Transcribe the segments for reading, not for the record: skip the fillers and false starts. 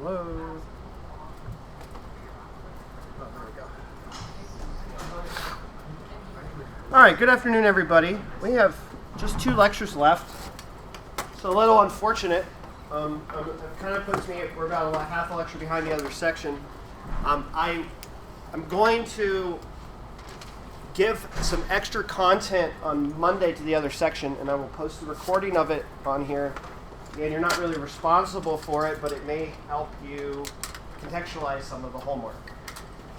Hello. Oh, there we go. All right, good afternoon, everybody. We have just 2 lectures left. It's a little unfortunate. It kind of puts me, we're about half a lecture behind the other section. I'm going to give some extra content on Monday to the other section, and I will post the recording of it on here. And you're not really responsible for it, but it may help you contextualize some of the homework.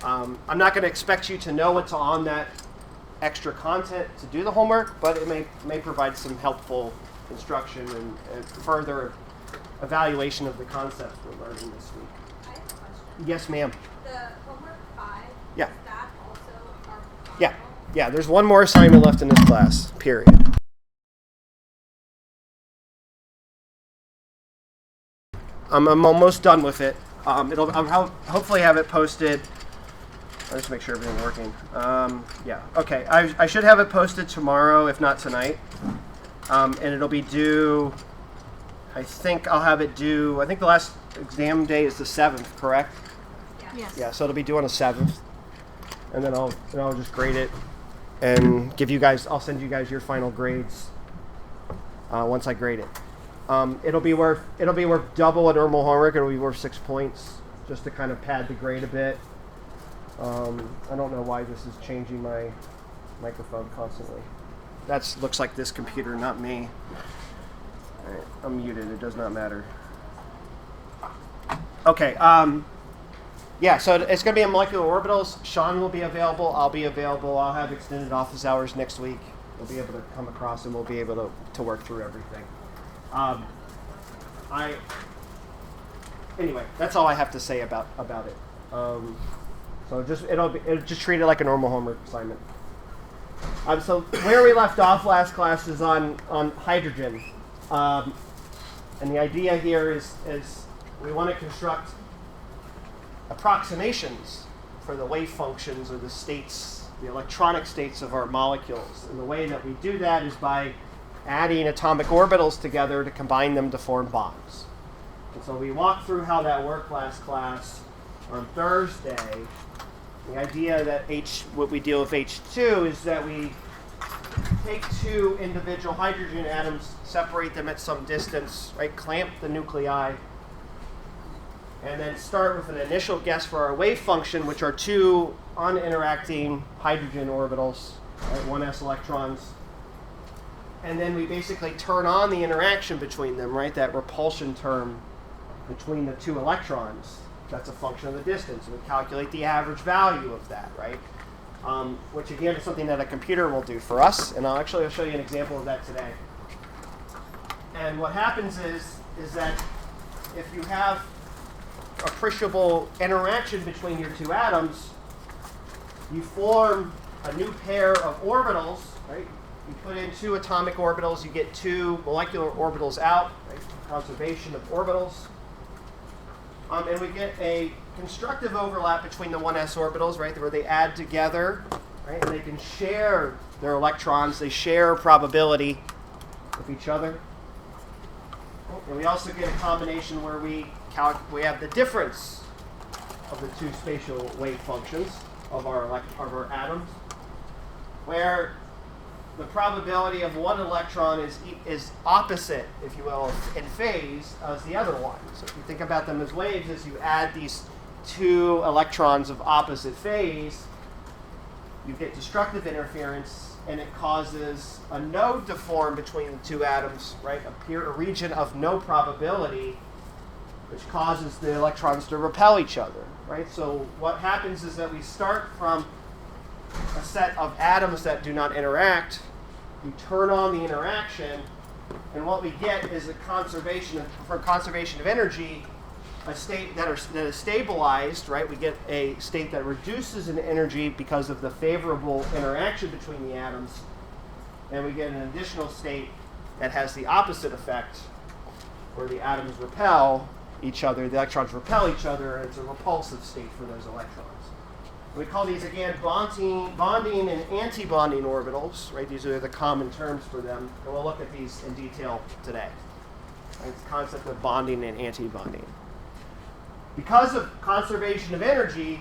I'm not going to expect you to know what's on that extra content to do the homework, but it may provide some helpful instruction and further evaluation of the concepts we're learning this week. I have a question. Yes, ma'am. The homework 5, Yeah. is that also our final? Yeah, there's one more assignment left in this class, period. I'm almost done with it. I'll hopefully have it posted. I'll just make sure everything's working. Yeah, okay. I should have it posted tomorrow, if not tonight. And it'll be due, I think the last exam day is the 7th, correct? Yeah. Yes. Yeah, so it'll be due on the 7th. And then I'll just grade it and I'll send you guys your final grades once I grade it. It'll be worth double a normal homework. It'll be worth 6 points, just to kind of pad the grade a bit. I don't know why this is changing my microphone constantly. That looks like this computer, not me. All right, I'm muted. It does not matter. Okay. Yeah. So it's going to be in molecular orbitals. Sean will be available. I'll be available. I'll have extended office hours next week. We'll be able to come across and we'll be able to work through everything. Anyway, that's all I have to say about it. So just treat it like a normal homework assignment. So where we left off last class is on hydrogen, and the idea here is we want to construct approximations for the wave functions or the states, the electronic states of our molecules, and the way that we do that is by adding atomic orbitals together to combine them to form bonds. And so we walked through how that worked last class on Thursday. The idea that what we deal with H2 is that we take 2 individual hydrogen atoms, separate them at some distance, right? Clamp the nuclei, and then start with an initial guess for our wave function, which are 2 uninteracting hydrogen orbitals, right? 1s electrons. And then we basically turn on the interaction between them, right? That repulsion term between the 2 electrons. That's a function of the distance. And we calculate the average value of that, right? Which again is something that a computer will do for us. And I'll show you an example of that today. And what happens is that if you have appreciable interaction between your 2 atoms, you form a new pair of orbitals, right? You put in 2 atomic orbitals, you get 2 molecular orbitals out, right? Conservation of orbitals. And we get a constructive overlap between the 1s orbitals, right, where they add together, right, and they can share their electrons, they share probability with each other. And we also get a combination where we have the difference of the 2 spatial wave functions of our atoms, where the probability of one electron is opposite, if you will, in phase as the other one. So if you think about them as waves, as you add these 2 electrons of opposite phase, you get destructive interference, and it causes a node to form between the 2 atoms, right? A region of no probability, which causes the electrons to repel each other, right? So what happens is that we start from a set of atoms that do not interact. You turn on the interaction, and what we get is for conservation of energy, a state that is stabilized, right? We get a state that reduces in energy because of the favorable interaction between the atoms, and we get an additional state that has the opposite effect, where the atoms repel each other, the electrons repel each other, and it's a repulsive state for those electrons. We call these, again, bonding and anti-bonding orbitals, right? These are the common terms for them, and we'll look at these in detail today. Right? The concept of bonding and anti-bonding. because of conservation of energy,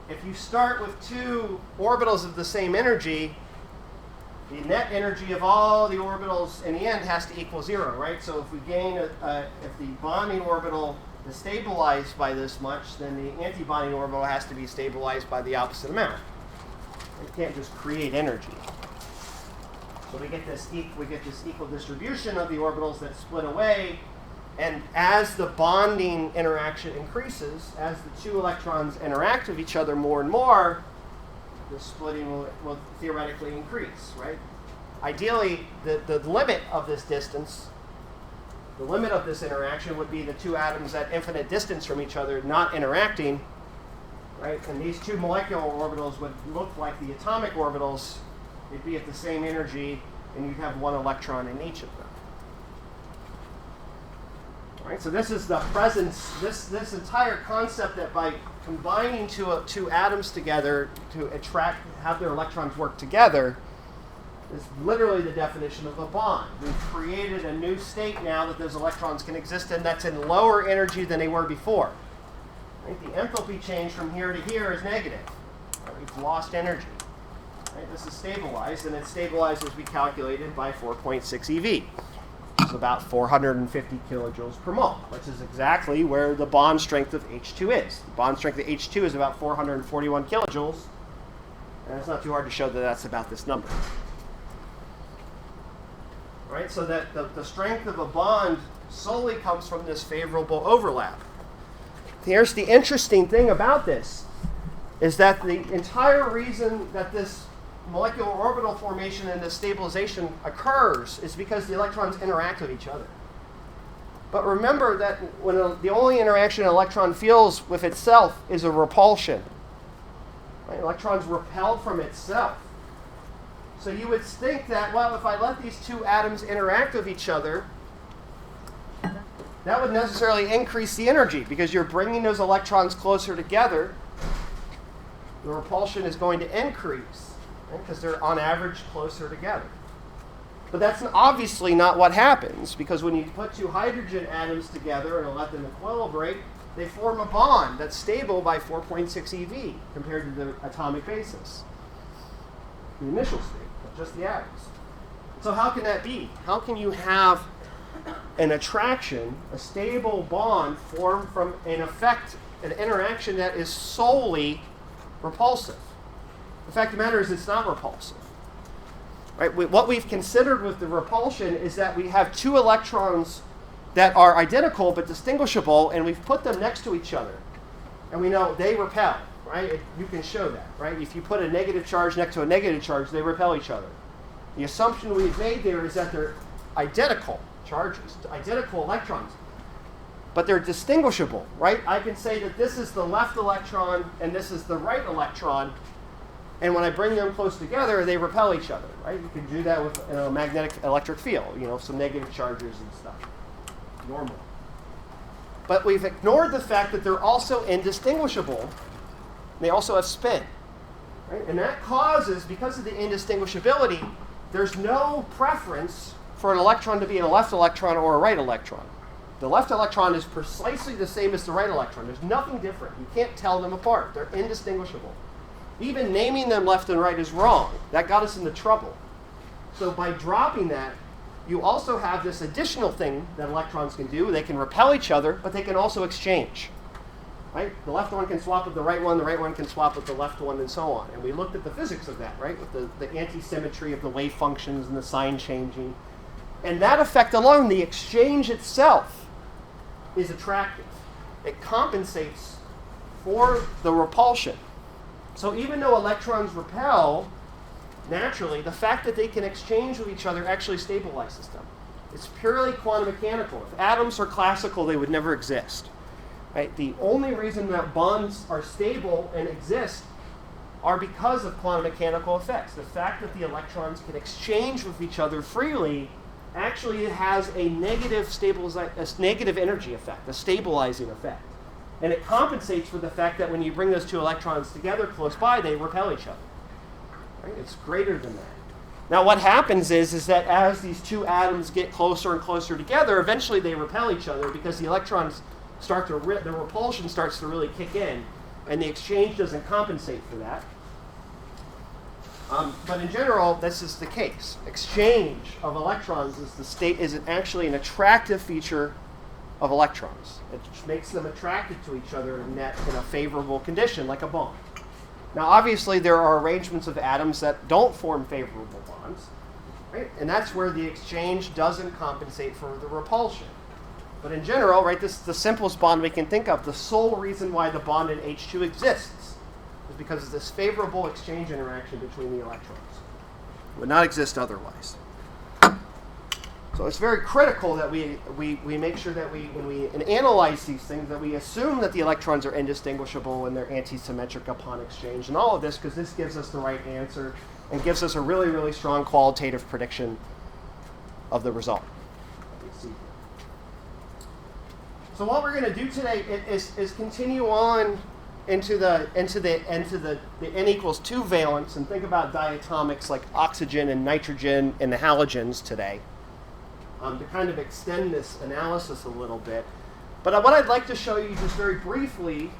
if you start with two orbitals of the same energy, the net energy of all the orbitals in the end has to equal 0, right? So if we gain, if the bonding orbital is stabilized by this much, then the anti-bonding orbital has to be stabilized by the opposite amount. You can't just create energy. So we get this equal distribution of the orbitals that split away, and as the bonding interaction increases, as the two electrons interact with each other more and more, the splitting will theoretically increase, right? Ideally, the limit of this distance, the limit of this interaction would be the two atoms at infinite distance from each other not interacting, right? And these two molecular orbitals would look like the atomic orbitals. They'd be at the same energy, and you'd have one electron in each of them. All right, so this is the presence, this entire concept that by combining two atoms together to have their electrons work together is literally the definition of a bond. We've created a new state now that those electrons can exist in that's in lower energy than they were before. Right? The enthalpy change from here to here is negative. Right? We've lost energy. Right? This is stabilized, and it's stabilized as we calculated by 4.6 eV. Which is about 450 kilojoules per mole, which is exactly where the bond strength of H2 is. The bond strength of H2 is about 441 kilojoules, and it's not too hard to show that that's about this number. Right, so that the strength of a bond solely comes from this favorable overlap. Here's the interesting thing about this, is that the entire reason that this molecular orbital formation and this stabilization occurs is because the electrons interact with each other. But remember that when the only interaction an electron feels with itself is a repulsion. Right? Electrons repel from itself. So you would think that, well, if I let these two atoms interact with each other, that would necessarily increase the energy because you're bringing those electrons closer together. The repulsion is going to increase because they're on average closer together. But that's obviously not what happens, because when you put two hydrogen atoms together and let them equilibrate, they form a bond that's stable by 4.6 eV compared to the atomic basis, the initial state of just the atoms. So how can that be? How can you have an attraction, a stable bond formed from an effect, an interaction that is solely repulsive? The fact of the matter is it's not repulsive. Right? What we've considered with the repulsion is that we have two electrons that are identical but distinguishable, and we've put them next to each other. And we know they repel, right? You can show that, right? If you put a negative charge next to a negative charge, they repel each other. The assumption we've made there is that they're identical charges, identical electrons. But they're distinguishable, right? I can say that this is the left electron and this is the right electron. And when I bring them close together, they repel each other, right? You can do that with a magnetic electric field, some negative charges and stuff. Normal. But we've ignored the fact that they're also indistinguishable. They also have spin. Right? And that causes, because of the indistinguishability, there's no preference for an electron to be a left electron or a right electron. The left electron is precisely the same as the right electron. There's nothing different. You can't tell them apart. They're indistinguishable. Even naming them left and right is wrong. That got us into trouble. So by dropping that, you also have this additional thing that electrons can do. They can repel each other, but they can also exchange. Right? The left one can swap with the right one can swap with the left one, and so on. And we looked at the physics of that, right? With the anti-symmetry of the wave functions and the sign changing. And that effect alone, the exchange itself, is attractive. It compensates for the repulsion. So even though electrons repel naturally, the fact that they can exchange with each other actually stabilizes them. It's purely quantum mechanical. If atoms are classical, they would never exist. Right? The only reason that bonds are stable and exist are because of quantum mechanical effects. The fact that the electrons can exchange with each other freely actually has a negative energy effect, a stabilizing effect. And it compensates for the fact that when you bring those two electrons together close by, they repel each other. Right? It's greater than that. Now what happens is that as these two atoms get closer and closer together, eventually they repel each other because the electrons the repulsion starts to really kick in, and the exchange doesn't compensate for that. But in general, this is the case. Exchange of electrons is actually an attractive feature of electrons. It makes them attracted to each other in a favorable condition, like a bond. Now, obviously, there are arrangements of atoms that don't form favorable bonds, right? And that's where the exchange doesn't compensate for the repulsion. But in general, right, this is the simplest bond we can think of. The sole reason why the bond in H2 exists is because of this favorable exchange interaction between the electrons. It would not exist otherwise. So it's very critical that we make sure that when we analyze these things, that we assume that the electrons are indistinguishable and they're antisymmetric upon exchange and all of this, because this gives us the right answer and gives us a really, really strong qualitative prediction of the result. So what we're going to do today is continue on into the n equals 2 valence and think about diatomics like oxygen and nitrogen and the halogens today, to kind of extend this analysis a little bit. But what I'd like to show you just very briefly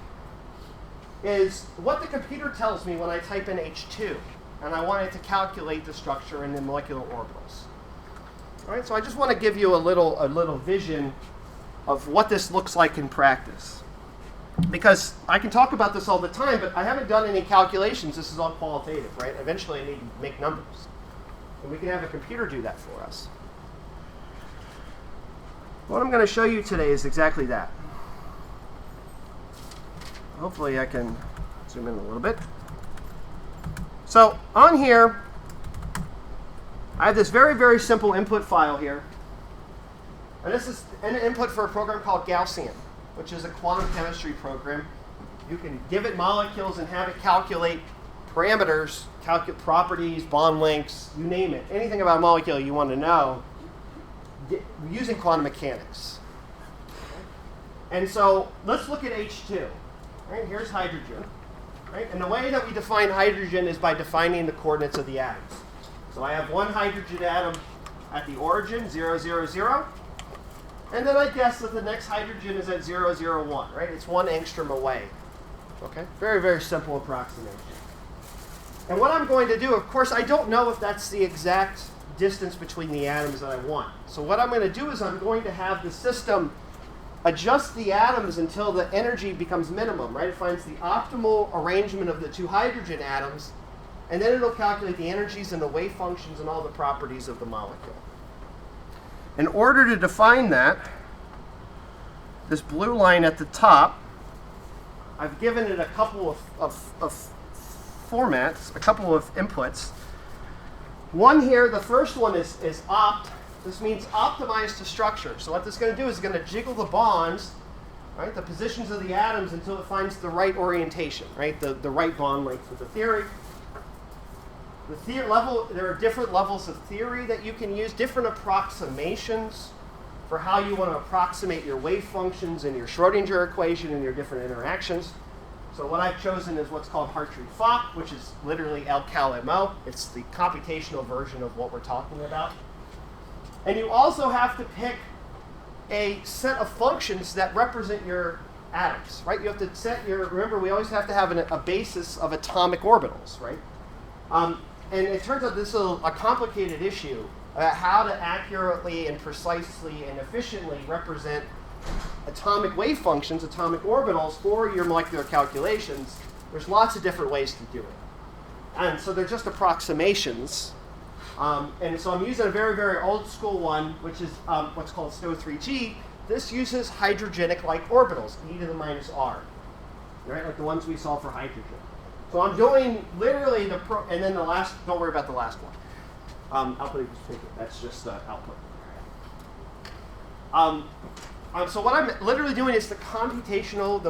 is what the computer tells me when I type in H2 and I want it to calculate the structure in the molecular orbitals. All right, so I just want to give you a little vision of what this looks like in practice. Because I can talk about this all the time, but I haven't done any calculations. This is all qualitative, right? Eventually I need to make numbers. And we can have a computer do that for us. What I'm going to show you today is exactly that. Hopefully I can zoom in a little bit. So on here, I have this very, very simple input file here. And this is an input for a program called Gaussian, which is a quantum chemistry program. You can give it molecules and have it calculate parameters, calculate properties, bond lengths, you name it. Anything about a molecule you want to know using quantum mechanics. And so let's look at H2. Right, here's hydrogen. Right? And the way that we define hydrogen is by defining the coordinates of the atoms. So I have one hydrogen atom at the origin, 0, 0, 0. And then I guess that the next hydrogen is at 0, 0, 1, right? It's 1 angstrom away. Okay? Very, very simple approximation. And what I'm going to do, of course, I don't know if that's the exact distance between the atoms that I want. So what I'm going to do is I'm going to have the system adjust the atoms until the energy becomes minimum, right? It finds the optimal arrangement of the 2 hydrogen atoms, and then it'll calculate the energies and the wave functions and all the properties of the molecule. In order to define that, this blue line at the top, I've given it a couple of formats, a couple of inputs. One here, the first one is opt. This means optimize to structure. So what this is going to do is it's going to jiggle the bonds, right, the positions of the atoms until it finds the right orientation, right, the right bond length for the theory. There are different levels of theory that you can use, different approximations for how you want to approximate your wave functions and your Schrodinger equation and your different interactions. So what I've chosen is what's called Hartree-Fock, which is literally LCalMO. It's the computational version of what we're talking about. And you also have to pick a set of functions that represent your atoms, right? You have to set remember, we always have to have a basis of atomic orbitals, right? And it turns out this is a complicated issue about how to accurately and precisely and efficiently represent atomic wave functions, atomic orbitals, for your molecular calculations. There's lots of different ways to do it. And so they're just approximations. And so I'm using a very, very old school one, which is what's called SNO3G. This uses hydrogenic-like orbitals, e to the minus r, right? Like the ones we saw for hydrogen. So I'm doing literally and then the last, don't worry about the last one. Output equals ticket, that's just the output. So what I'm literally doing is the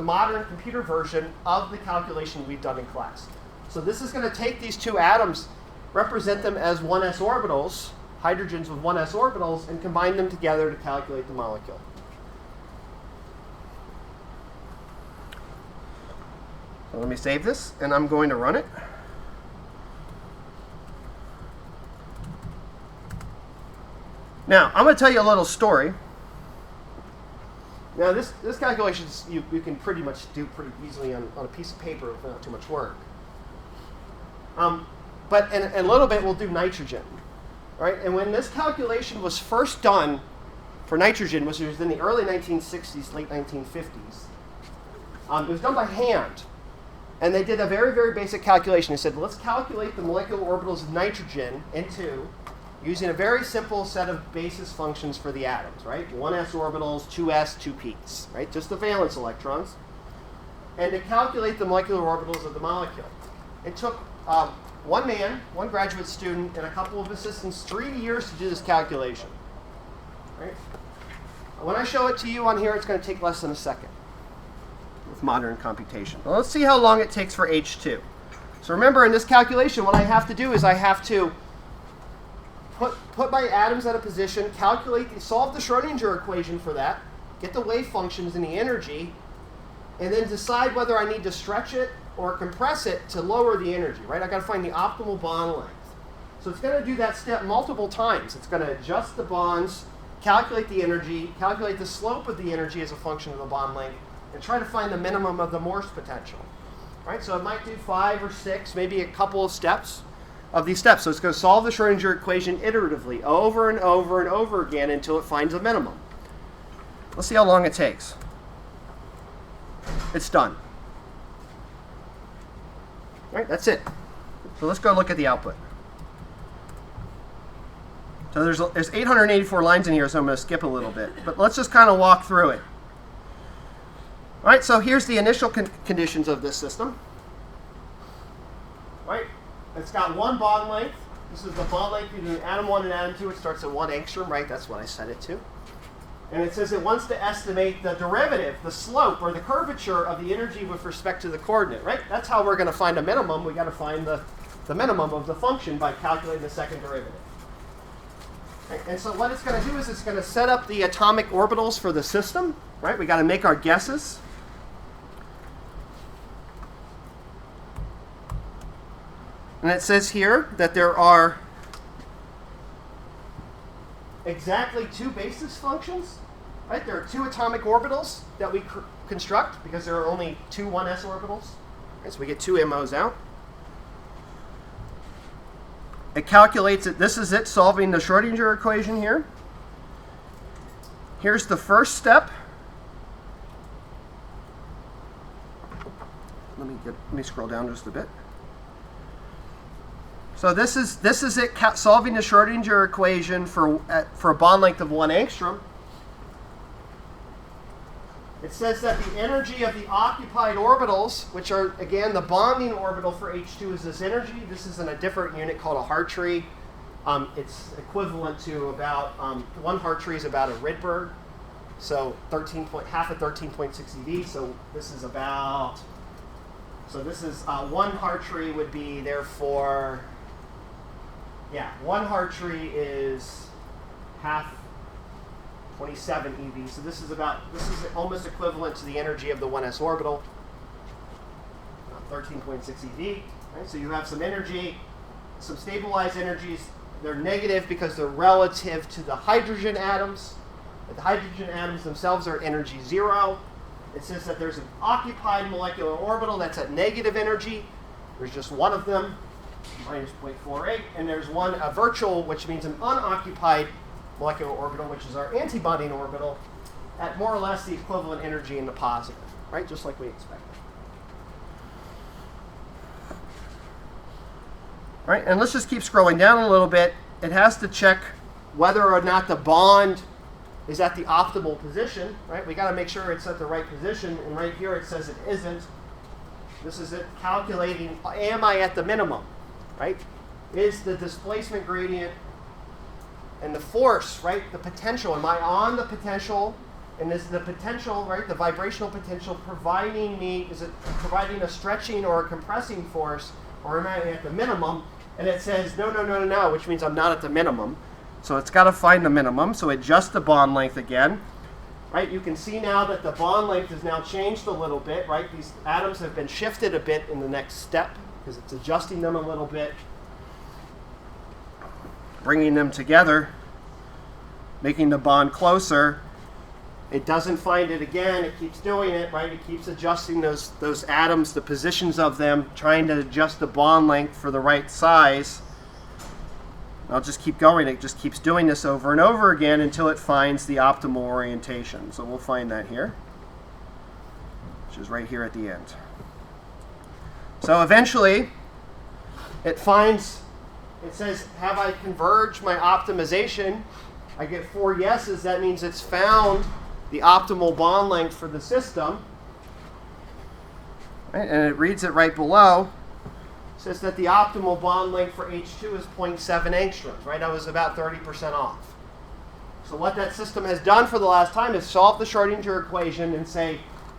modern computer version of the calculation we've done in class. So this is going to take these 2 atoms, represent them as 1s orbitals, hydrogens with 1s orbitals, and combine them together to calculate the molecule. So let me save this, and I'm going to run it. Now, I'm going to tell you a little story. Now this calculation you can pretty much do pretty easily on a piece of paper without too much work. But in a little bit we'll do nitrogen. Right? And when this calculation was first done for nitrogen, which was in the early 1960s, late 1950s, it was done by hand. And they did a very, very basic calculation. They said, let's calculate the molecular orbitals of nitrogen N2 using a very simple set of basis functions for the atoms, right? 1s orbitals, 2s, 2p's, right? Just the valence electrons. And to calculate the molecular orbitals of the molecule. It took one man, one graduate student, and a couple of assistants 3 years to do this calculation. Right? When I show it to you on here, it's going to take less than a second with modern computation. Well, let's see how long it takes for H2. So remember, in this calculation, what I have to do is I have to put my atoms at a position, solve the Schrodinger equation for that, get the wave functions and the energy, and then decide whether I need to stretch it or compress it to lower the energy, right? I've got to find the optimal bond length. So it's going to do that step multiple times. It's going to adjust the bonds, calculate the energy, calculate the slope of the energy as a function of the bond length, and try to find the minimum of the Morse potential. Right? So it might do 5 or 6, maybe a couple of steps of these steps. So it's going to solve the Schrodinger equation iteratively, over and over and over again until it finds a minimum. Let's see how long it takes. It's done. Right, that's it. So let's go look at the output. So there's 884 lines in here, so I'm going to skip a little bit. But let's just kind of walk through it. All right, so here's the initial conditions of this system. Right, it's got one bond length. This is the bond length between atom 1 and atom 2. It starts at 1 angstrom, right? That's what I set it to. And it says it wants to estimate the derivative, the slope, or the curvature of the energy with respect to the coordinate, right? That's how we're going to find a minimum. We've got to find the minimum of the function by calculating the second derivative. Right? And so what it's going to do is it's going to set up the atomic orbitals for the system, right? We've got to make our guesses. And it says here that there are exactly 2 basis functions. Right? There are 2 atomic orbitals that we construct because there are only 2 1s orbitals. Right? So we get 2 MOs out. It calculates it. This is it solving the Schrodinger equation here. Here's the first step. Let me scroll down just a bit. So this is it solving the Schrodinger equation for a bond length of 1 angstrom. It says that the energy of the occupied orbitals, which are, again, the bonding orbital for H2 is this energy. This is in a different unit called a Hartree. It's equivalent to about, 1 Hartree is about a Rydberg. So half of 13.6 eV. So this is 1 Hartree would be therefore, 1 Hartree is half 27 eV. So this is almost equivalent to the energy of the 1s orbital, 13.6 eV. Right? So you have some energy, some stabilized energies. They're negative because they're relative to the hydrogen atoms. But the hydrogen atoms themselves are energy 0. It says that there's an occupied molecular orbital that's at negative energy. There's just one of them, minus 0.48, and there's one, a virtual, which means an unoccupied molecular orbital, which is our antibonding orbital, at more or less the equivalent energy in the positive, right? Just like we expected. Right, and let's just keep scrolling down a little bit. It has to check whether or not the bond is at the optimal position, right? We got to make sure it's at the right position, and right here it says it isn't. This is it calculating, am I at the minimum, right? Is the displacement gradient and the force, right, the potential, am I on the potential? And is the potential, right, the vibrational potential is it providing a stretching or a compressing force, or am I at the minimum? And it says, no, which means I'm not at the minimum. So it's got to find the minimum. So adjust the bond length again. Right? You can see now that the bond length has now changed a little bit, right? These atoms have been shifted a bit in the next step because it's adjusting them a little bit, bringing them together, making the bond closer. It doesn't find it again. It keeps doing it, right? It keeps adjusting those atoms, the positions of them, trying to adjust the bond length for the right size. I'll just keep going. It just keeps doing this over and over again until it finds the optimal orientation. So we'll find that here, which is right here at the end. So eventually, it finds, it says, have I converged my optimization? I get 4 yeses. That means it's found the optimal bond length for the system. Right? And it reads it right below. It says that the optimal bond length for H2 is 0.7 angstroms. Right? I was about 30% off. So what that system has done for the last time is solve the Schrodinger equation and say,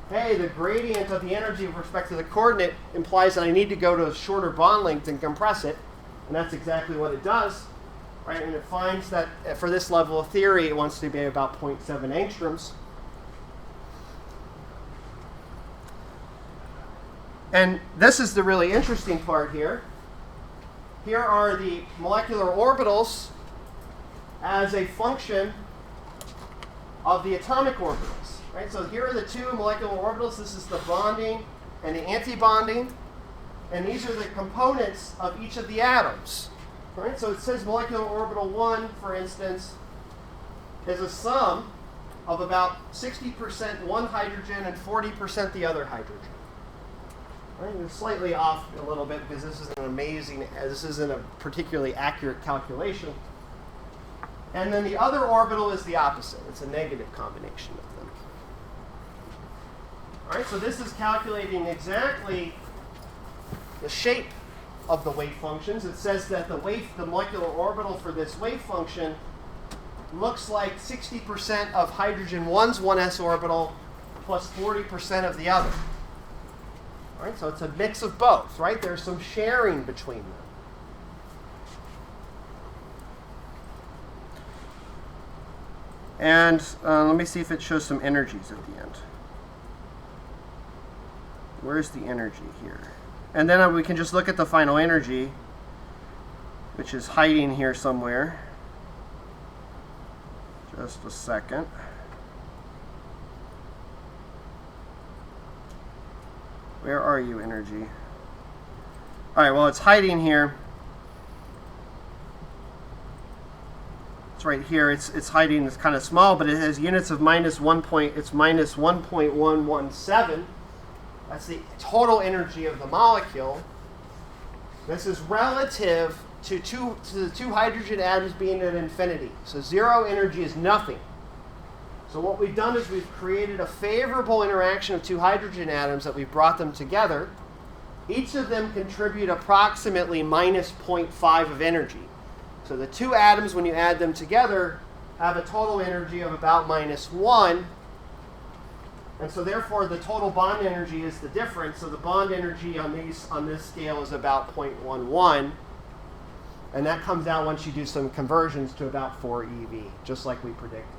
hey, the gradient of the energy with respect to the coordinate implies that I need to go to a shorter bond length and compress it. And that's exactly what it does. Right? And it finds that for this level of theory, it wants to be about 0.7 angstroms. And this is the really interesting part here. Here are the molecular orbitals as a function of the atomic orbitals. Right? So here are the two molecular orbitals. This is the bonding and the antibonding. And these are the components of each of the atoms. Right? So it says molecular orbital 1, for instance, is a sum of about 60% one hydrogen and 40% the other hydrogen. Right? It's slightly off a little bit because this isn't a particularly accurate calculation. And then the other orbital is the opposite. It's a negative combination of them. All right, so this is calculating exactly the shape of the wave functions. It says that the molecular orbital for this wave function looks like 60% of hydrogen 1's 1s orbital plus 40% of the other. All right, so it's a mix of both, right? There's some sharing between them. And let me see if it shows some energies at the end. Where's the energy here? And then we can just look at the final energy, which is hiding here somewhere. Just a second. Where are you, energy? All right, well, it's hiding here. It's right here. It's hiding. It's kind of small, but it has units of minus 1 point. It's minus 1.117. That's the total energy of the molecule. This is relative to the two hydrogen atoms being at infinity. So zero energy is nothing. So what we've done is we've created a favorable interaction of two hydrogen atoms that we've brought them together. Each of them contribute approximately minus 0.5 of energy. So the two atoms, when you add them together, have a total energy of about minus 1. And so therefore the total bond energy is the difference. So the bond energy on this scale is about 0.11. And that comes out once you do some conversions to about 4 EV, just like we predicted.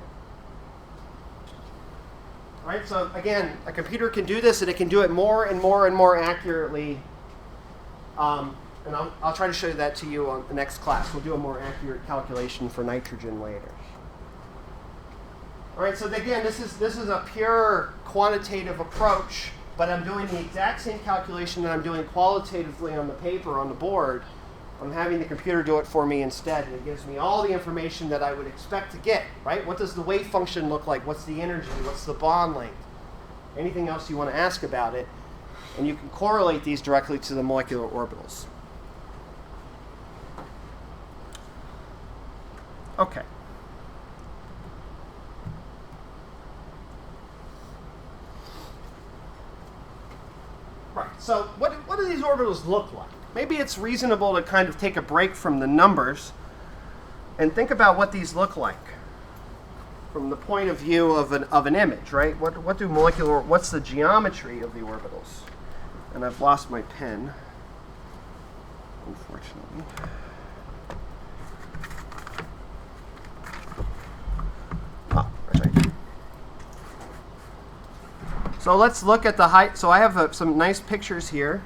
All right, so again, a computer can do this, and it can do it more and more and more accurately. And I'll try to show that to you on the next class. We'll do a more accurate calculation for nitrogen later. All right, so again, this is a pure quantitative approach, but I'm doing the exact same calculation that I'm doing qualitatively on the paper on the board. I'm having the computer do it for me instead, and it gives me all the information that I would expect to get, right? What does the wave function look like? What's the energy? What's the bond length? Anything else you want to ask about it? And you can correlate these directly to the molecular orbitals. Okay. Right, so what do these orbitals look like? Maybe it's reasonable to kind of take a break from the numbers and think about what these look like from the point of view of an image, right? What's the geometry of the orbitals? And I've lost my pen, unfortunately. Right. So let's look at the height. So I have some nice pictures here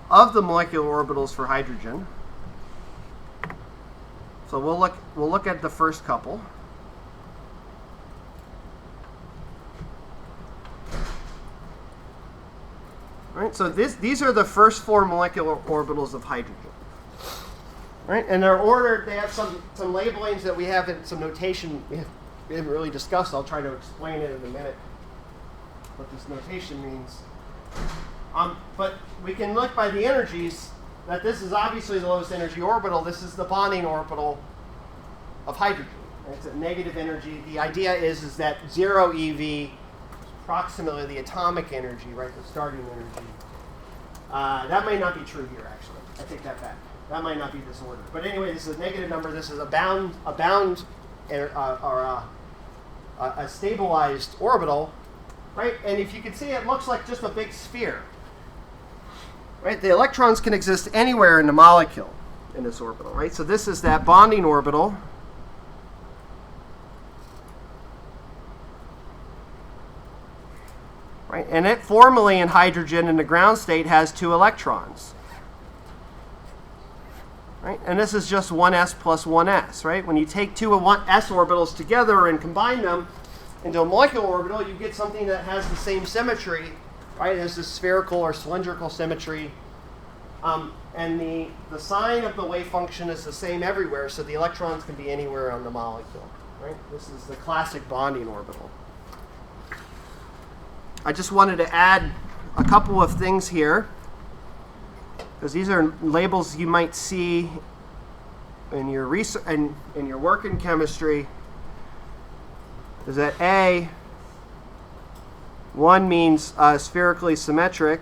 of the molecular orbitals for hydrogen. So we'll look at the first couple. Right? So these are the first 4 molecular orbitals of hydrogen. Right? And they're ordered, they have some labelings that we have in some notation we haven't really discussed. I'll try to explain it in a minute, what this notation means. But we can look by the energies that this is obviously the lowest energy orbital. This is the bonding orbital of hydrogen. It's a negative energy. The idea is that 0 eV is approximately the atomic energy, right, the starting energy. That may not be true here, actually. I take that back. That might not be this order. But anyway, this is a negative number. This is a stabilized orbital, right? And if you can see, it looks like just a big sphere. Right? The electrons can exist anywhere in the molecule in this orbital, right? So this is that bonding orbital. Right? And it formally in hydrogen in the ground state has 2 electrons. Right? And this is just 1s plus 1s, right? When you take 2 s orbitals together and combine them into a molecular orbital, you get something that has the same symmetry, right? It has this spherical or cylindrical symmetry. And the sign of the wave function is the same everywhere, so the electrons can be anywhere on the molecule, right? This is the classic bonding orbital. I just wanted to add a couple of things here, because these are labels you might see in your research and in your work in chemistry. Is that A, 1 means spherically symmetric.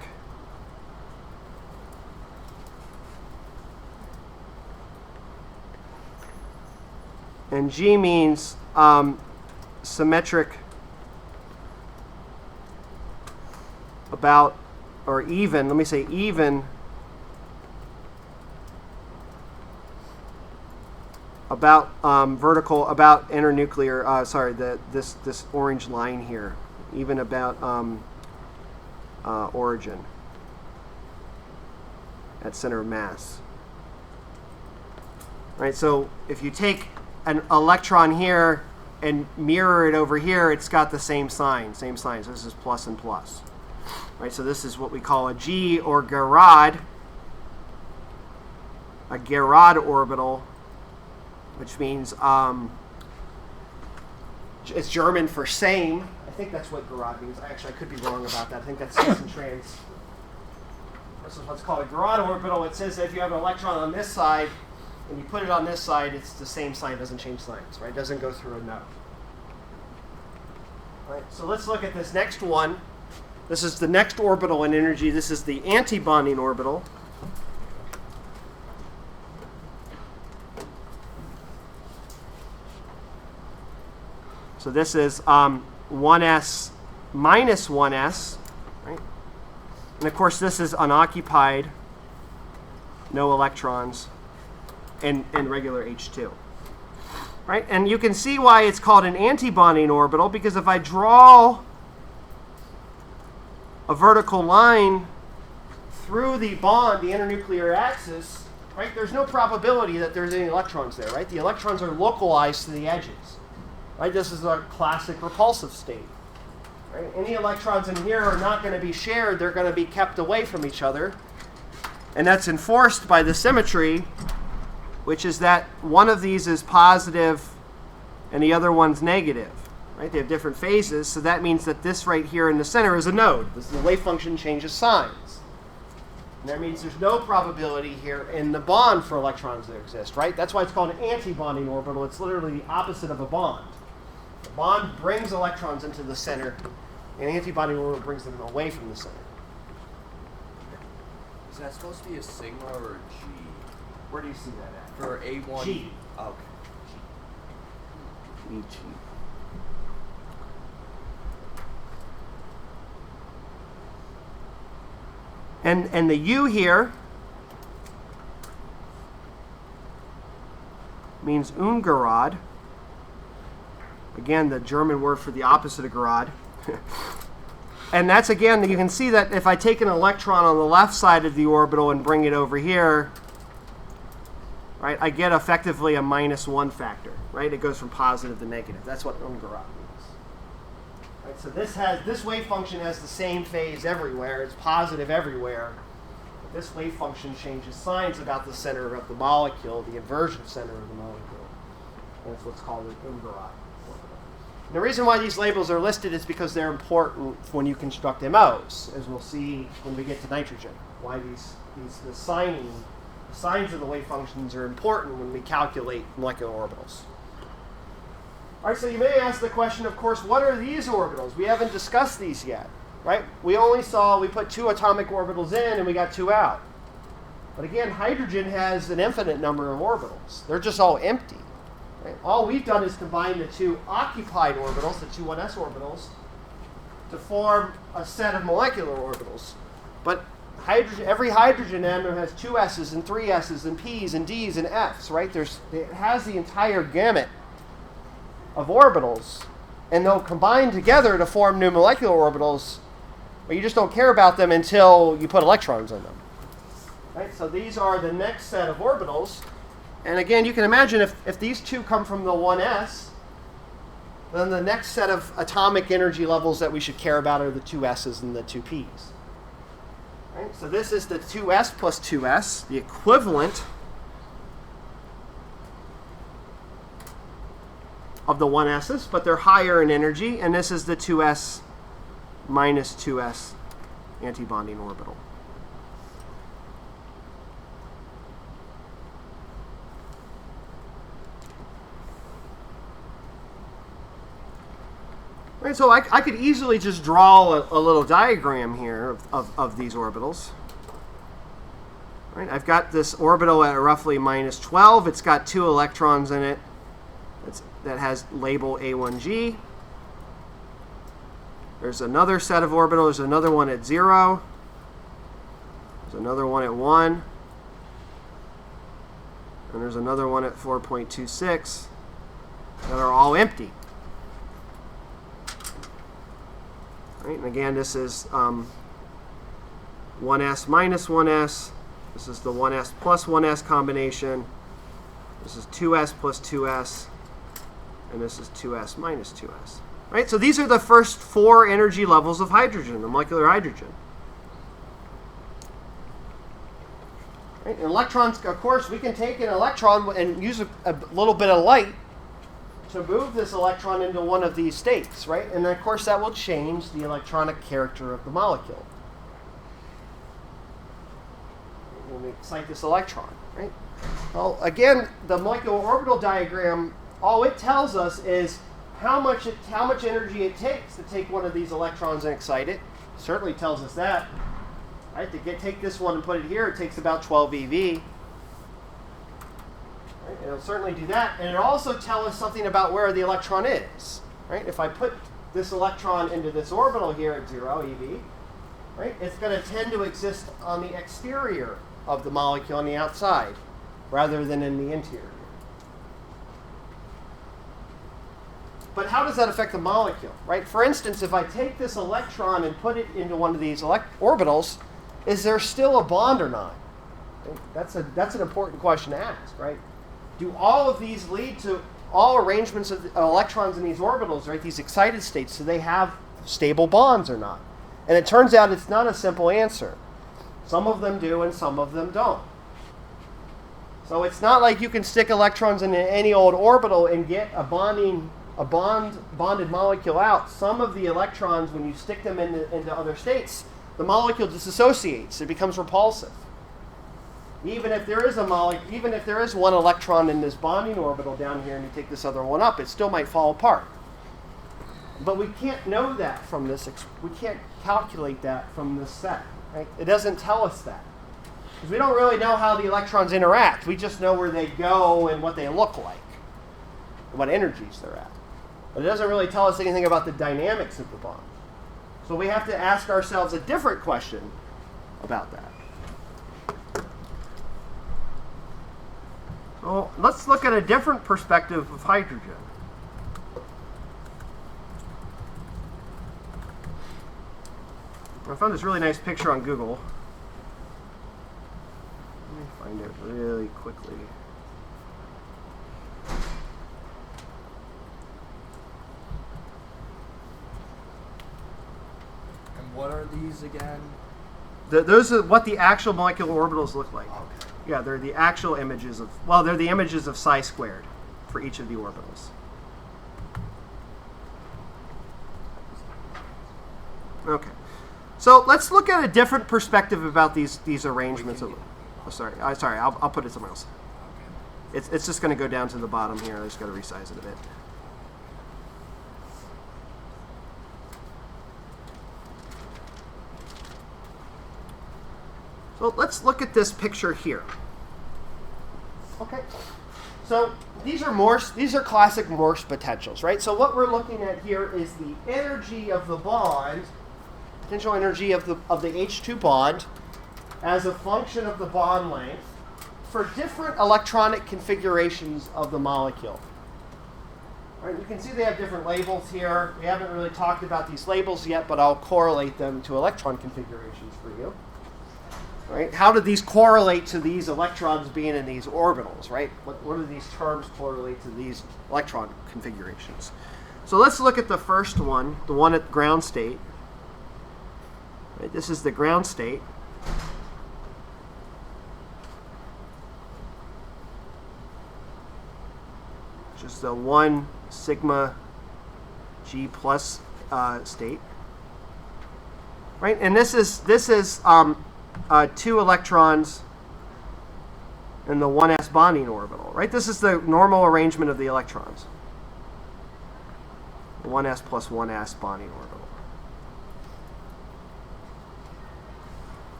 And G means symmetric about, or even, let me say even, about vertical, about internuclear, sorry, this orange line here, even about origin at center of mass. Right, so if you take an electron here and mirror it over here, it's got the same sign. So this is plus and plus. Right, so this is what we call a G or Gerard, a Gerard orbital, which means it's German for same. I think that's what Gerard means. Actually, I could be wrong about that. I think that's cis and trans. This is what's called a Gerard orbital. It says that if you have an electron on this side, when you put it on this side, it's the same sign, doesn't change signs, right? It doesn't go through a node. Right, so let's look at this next one. This is the next orbital in energy. This is the antibonding orbital. So this is 1s minus 1s, right? And of course, this is unoccupied, no electrons, and regular H2. Right? And you can see why it's called an antibonding orbital, because if I draw a vertical line through the bond, the internuclear axis, right, there's no probability that there's any electrons there, right? The electrons are localized to the edges. Right? This is a classic repulsive state. Right? Any electrons in here are not going to be shared. They're going to be kept away from each other. And that's enforced by the symmetry, which is that one of these is positive and the other one's negative. Right? They have different phases, so that means that this right here in the center is a node. This is the wave function changes signs. And that means there's no probability here in the bond for electrons that exist, right? That's why it's called an antibonding orbital. It's literally the opposite of a bond. The bond brings electrons into the center, and an antibonding orbital brings them away from the center. Is that supposed to be a sigma or a G? Where do you see that at? For A1. G. Oh, okay. G. And the U here means ungerad. Again, the German word for the opposite of gerad. And that's, again, you can see that if I take an electron on the left side of the orbital and bring it over here, right, I get effectively a -1 factor, right? It goes from positive to negative. That's what ungerad means. Right, so this wave function has the same phase everywhere. It's positive everywhere. But this wave function changes signs about the center of the molecule, the inversion center of the molecule. And it's what's called an inverse orbital. And the reason why these labels are listed is because they're important when you construct MOs, as we'll see when we get to nitrogen. Why the signs of the wave functions are important when we calculate molecular orbitals. All right, so you may ask the question, of course, what are these orbitals? We haven't discussed these yet, right? We put 2 atomic orbitals in and we got 2 out. But again, hydrogen has an infinite number of orbitals. They're just all empty. Right? All we've done is combine the 2 occupied orbitals, the 2 1s orbitals, to form a set of molecular orbitals. But every hydrogen atom has 2 s's and 3 s's and p's and d's and f's, right? It has the entire gamut of orbitals, and they'll combine together to form new molecular orbitals, but you just don't care about them until you put electrons in them. Right? So these are the next set of orbitals. And again, you can imagine if these 2 come from the 1s, then the next set of atomic energy levels that we should care about are the 2 s's and the 2 p's. Right? So this is the 2s plus 2s, the equivalent of the 1s's, but they're higher in energy, and this is the 2s minus 2s antibonding orbital. Right, so I could easily just draw a little diagram here of these orbitals. Right, I've got this orbital at roughly minus 12. It's got 2 electrons in it. That has label A1G. There's another set of orbitals. There's another one at 0. There's another one at 1. And there's another one at 4.26 that are all empty. Right? And again, this is 1s minus 1s. This is the 1s plus 1s combination. This is 2s plus 2s. And this is 2s minus 2s. Right? So these are the first 4 energy levels of hydrogen, the molecular hydrogen. Right? And electrons, of course, we can take an electron and use a little bit of light to move this electron into one of these states, right? And of course that will change the electronic character of the molecule. When we excite this electron, right? Well, again, the molecular orbital diagram, all it tells us is how much energy it takes to take one of these electrons and excite it. Certainly tells us that. Right? Take this one and put it here, it takes about 12 eV. Right? It'll certainly do that. And it'll also tell us something about where the electron is. Right? If I put this electron into this orbital here at 0 eV, right, it's going to tend to exist on the exterior of the molecule on the outside rather than in the interior. But how does that affect the molecule, right? For instance, if I take this electron and put it into one of these orbitals, is there still a bond or not? That's an important question to ask, right? Do all of these lead to all arrangements of electrons in these orbitals, right? These excited states, do they have stable bonds or not? And it turns out it's not a simple answer. Some of them do and some of them don't. So it's not like you can stick electrons in any old orbital and get a bonded molecule out. Some of the electrons, when you stick them into other states, the molecule disassociates. It becomes repulsive. Even if there is one electron in this bonding orbital down here and you take this other one up, it still might fall apart. But we can't know that from this. We can't calculate that from this set. Right? It doesn't tell us that. Because we don't really know how the electrons interact. We just know where they go and what they look like, and what energies they're at. But it doesn't really tell us anything about the dynamics of the bond. So we have to ask ourselves a different question about that. So let's look at a different perspective of hydrogen. I found this really nice picture on Google. Let me find it really quickly. these again? Those are what the actual molecular orbitals look like. Okay. Yeah, they're the actual images of, well, they're the images of psi squared for each of the orbitals. Okay. So let's look at a different perspective about these arrangements. I'll put it somewhere else. It's just going to go down to the bottom here. I just got to resize it a bit. So let's look at this picture here. Okay. So these are classic Morse potentials, right? So what we're looking at here is the energy of the bond, potential energy of the H2 bond, as a function of the bond length for different electronic configurations of the molecule. All right, you can see they have different labels here. We haven't really talked about these labels yet, but I'll correlate them to electron configurations for you. Right? How do these correlate to these electrons being in these orbitals, right? What do these terms correlate to these electron configurations? So let's look at the first one, the one at ground state. Right, this is the ground state. Which is the 1 sigma G plus state. Right? And this is 2 electrons in the 1s bonding orbital, right? This is the normal arrangement of the electrons. The 1s plus 1s bonding orbital.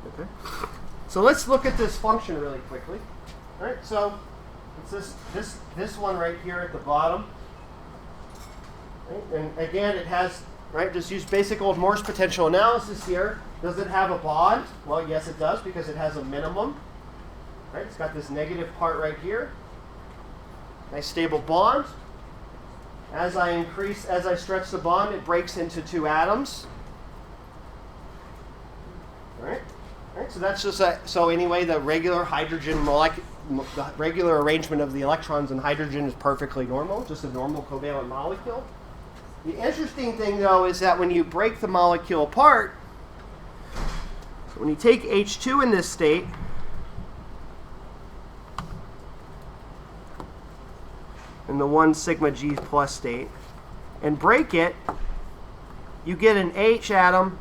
Okay. So let's look at this function really quickly. All right. So it's this one right here at the bottom. Right? And again, it has, right, just use basic old Morse potential analysis here. Does it have a bond? Well, yes, it does, because it has a minimum. Right? It's got this negative part right here. Nice stable bond. As I stretch the bond, it breaks into 2 atoms. All right? All right, so that's just so anyway, the regular hydrogen the regular arrangement of the electrons in hydrogen is perfectly normal, just a normal covalent molecule. The interesting thing, though, is that when you break the molecule apart, so when you take H2 in this state, in the 1 sigma G plus state, and break it, you get an H atom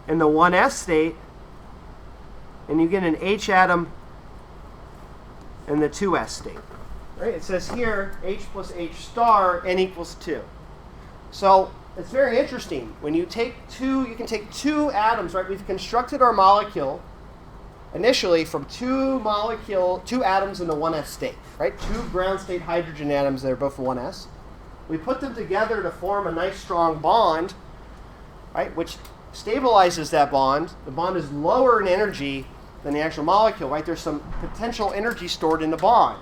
in the 1s state, and you get an H atom in the 2s state. Right? It says here H plus H star n equals 2. So it's very interesting. When you take you can take 2 atoms, right? We've constructed our molecule initially from 2 atoms in the 1s state, right? 2 ground state hydrogen atoms that are both 1s. We put them together to form a nice strong bond, right? Which stabilizes that bond. The bond is lower in energy than the actual molecule, right? There's some potential energy stored in the bond.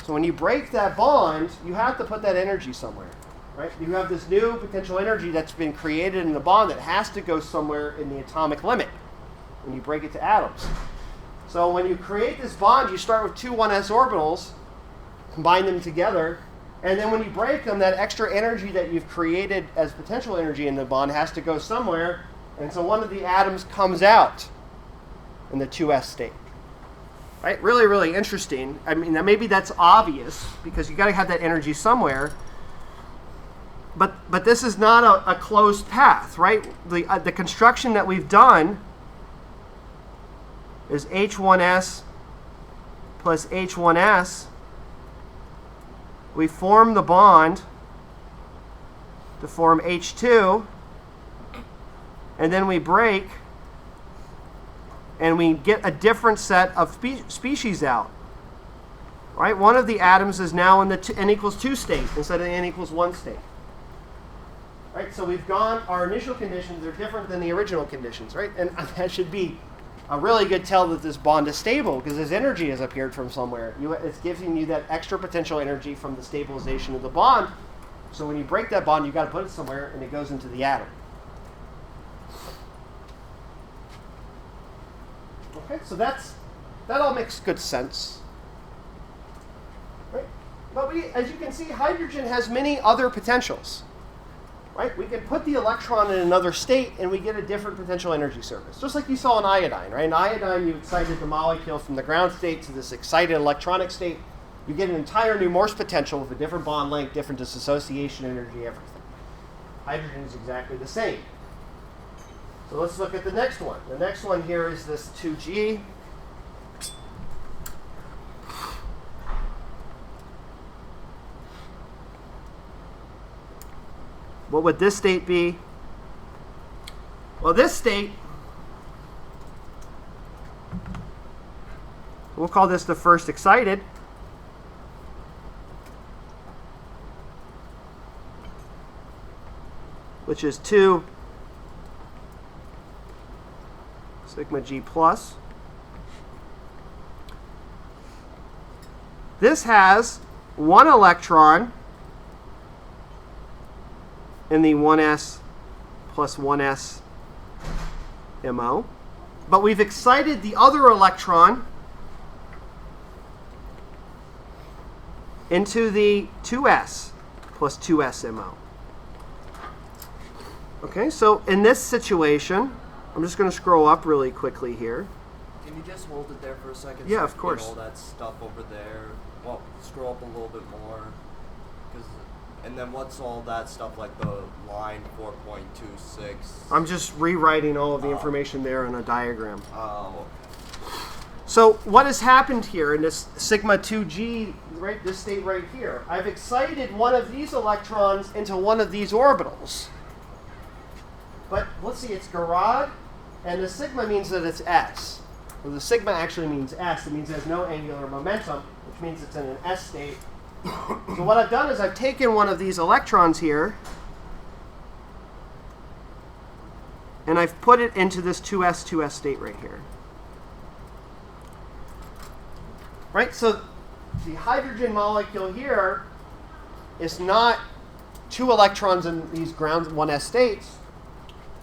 So when you break that bond, you have to put that energy somewhere. Right? You have this new potential energy that's been created in the bond that has to go somewhere in the atomic limit when you break it to atoms. So when you create this bond, you start with 2 1s orbitals, combine them together, and then when you break them, that extra energy that you've created as potential energy in the bond has to go somewhere, and so one of the atoms comes out in the 2s state. Right? Really, really interesting. I mean, maybe that's obvious because you got to have that energy somewhere. But this is not a closed path, right? The construction that we've done is H1s plus H1s. We form the bond to form H2, and then we break, and we get a different set of species out. Right? One of the atoms is now in the n equals 2 state instead of the n equals 1 state. Right, so we've gone, our initial conditions are different than the original conditions, right? And that should be a really good tell that this bond is stable because this energy has appeared from somewhere. It's giving you that extra potential energy from the stabilization of the bond. So when you break that bond, you've got to put it somewhere and it goes into the atom. Okay, so that all makes good sense. Right? But as you can see, hydrogen has many other potentials. right? We can put the electron in another state and we get a different potential energy surface. Just like you saw in iodine, right? In iodine, you excited the molecule from the ground state to this excited electronic state. You get an entire new Morse potential with a different bond length, different dissociation energy, everything. Hydrogen is exactly the same. So let's look at the next one. The next one here is this 2G. What would this state be? Well, this state, we'll call this the first excited. Which is 2 sigma G plus. This has one electron in the 1s plus 1s MO. But we've excited the other electron into the 2s plus 2s MO. Okay, so in this situation, I'm just going to scroll up really quickly here. Can you just hold it there for a second? Yeah, so of I can course. Get all that stuff over there. Well, scroll up a little bit more. And then what's all that stuff like the line 4.26? I'm just rewriting all of the information there in a diagram. Oh. So what has happened here in this sigma 2G, right, this state right here? I've excited one of these electrons into one of these orbitals. But let's see, it's Garrod, and the sigma means that it's S. Well, the sigma actually means S. It means it has no angular momentum, which means it's in an S state. So what I've done is I've taken one of these electrons here, and I've put it into this 2s state right here. Right, so the hydrogen molecule here is not 2 electrons in these ground 1s states,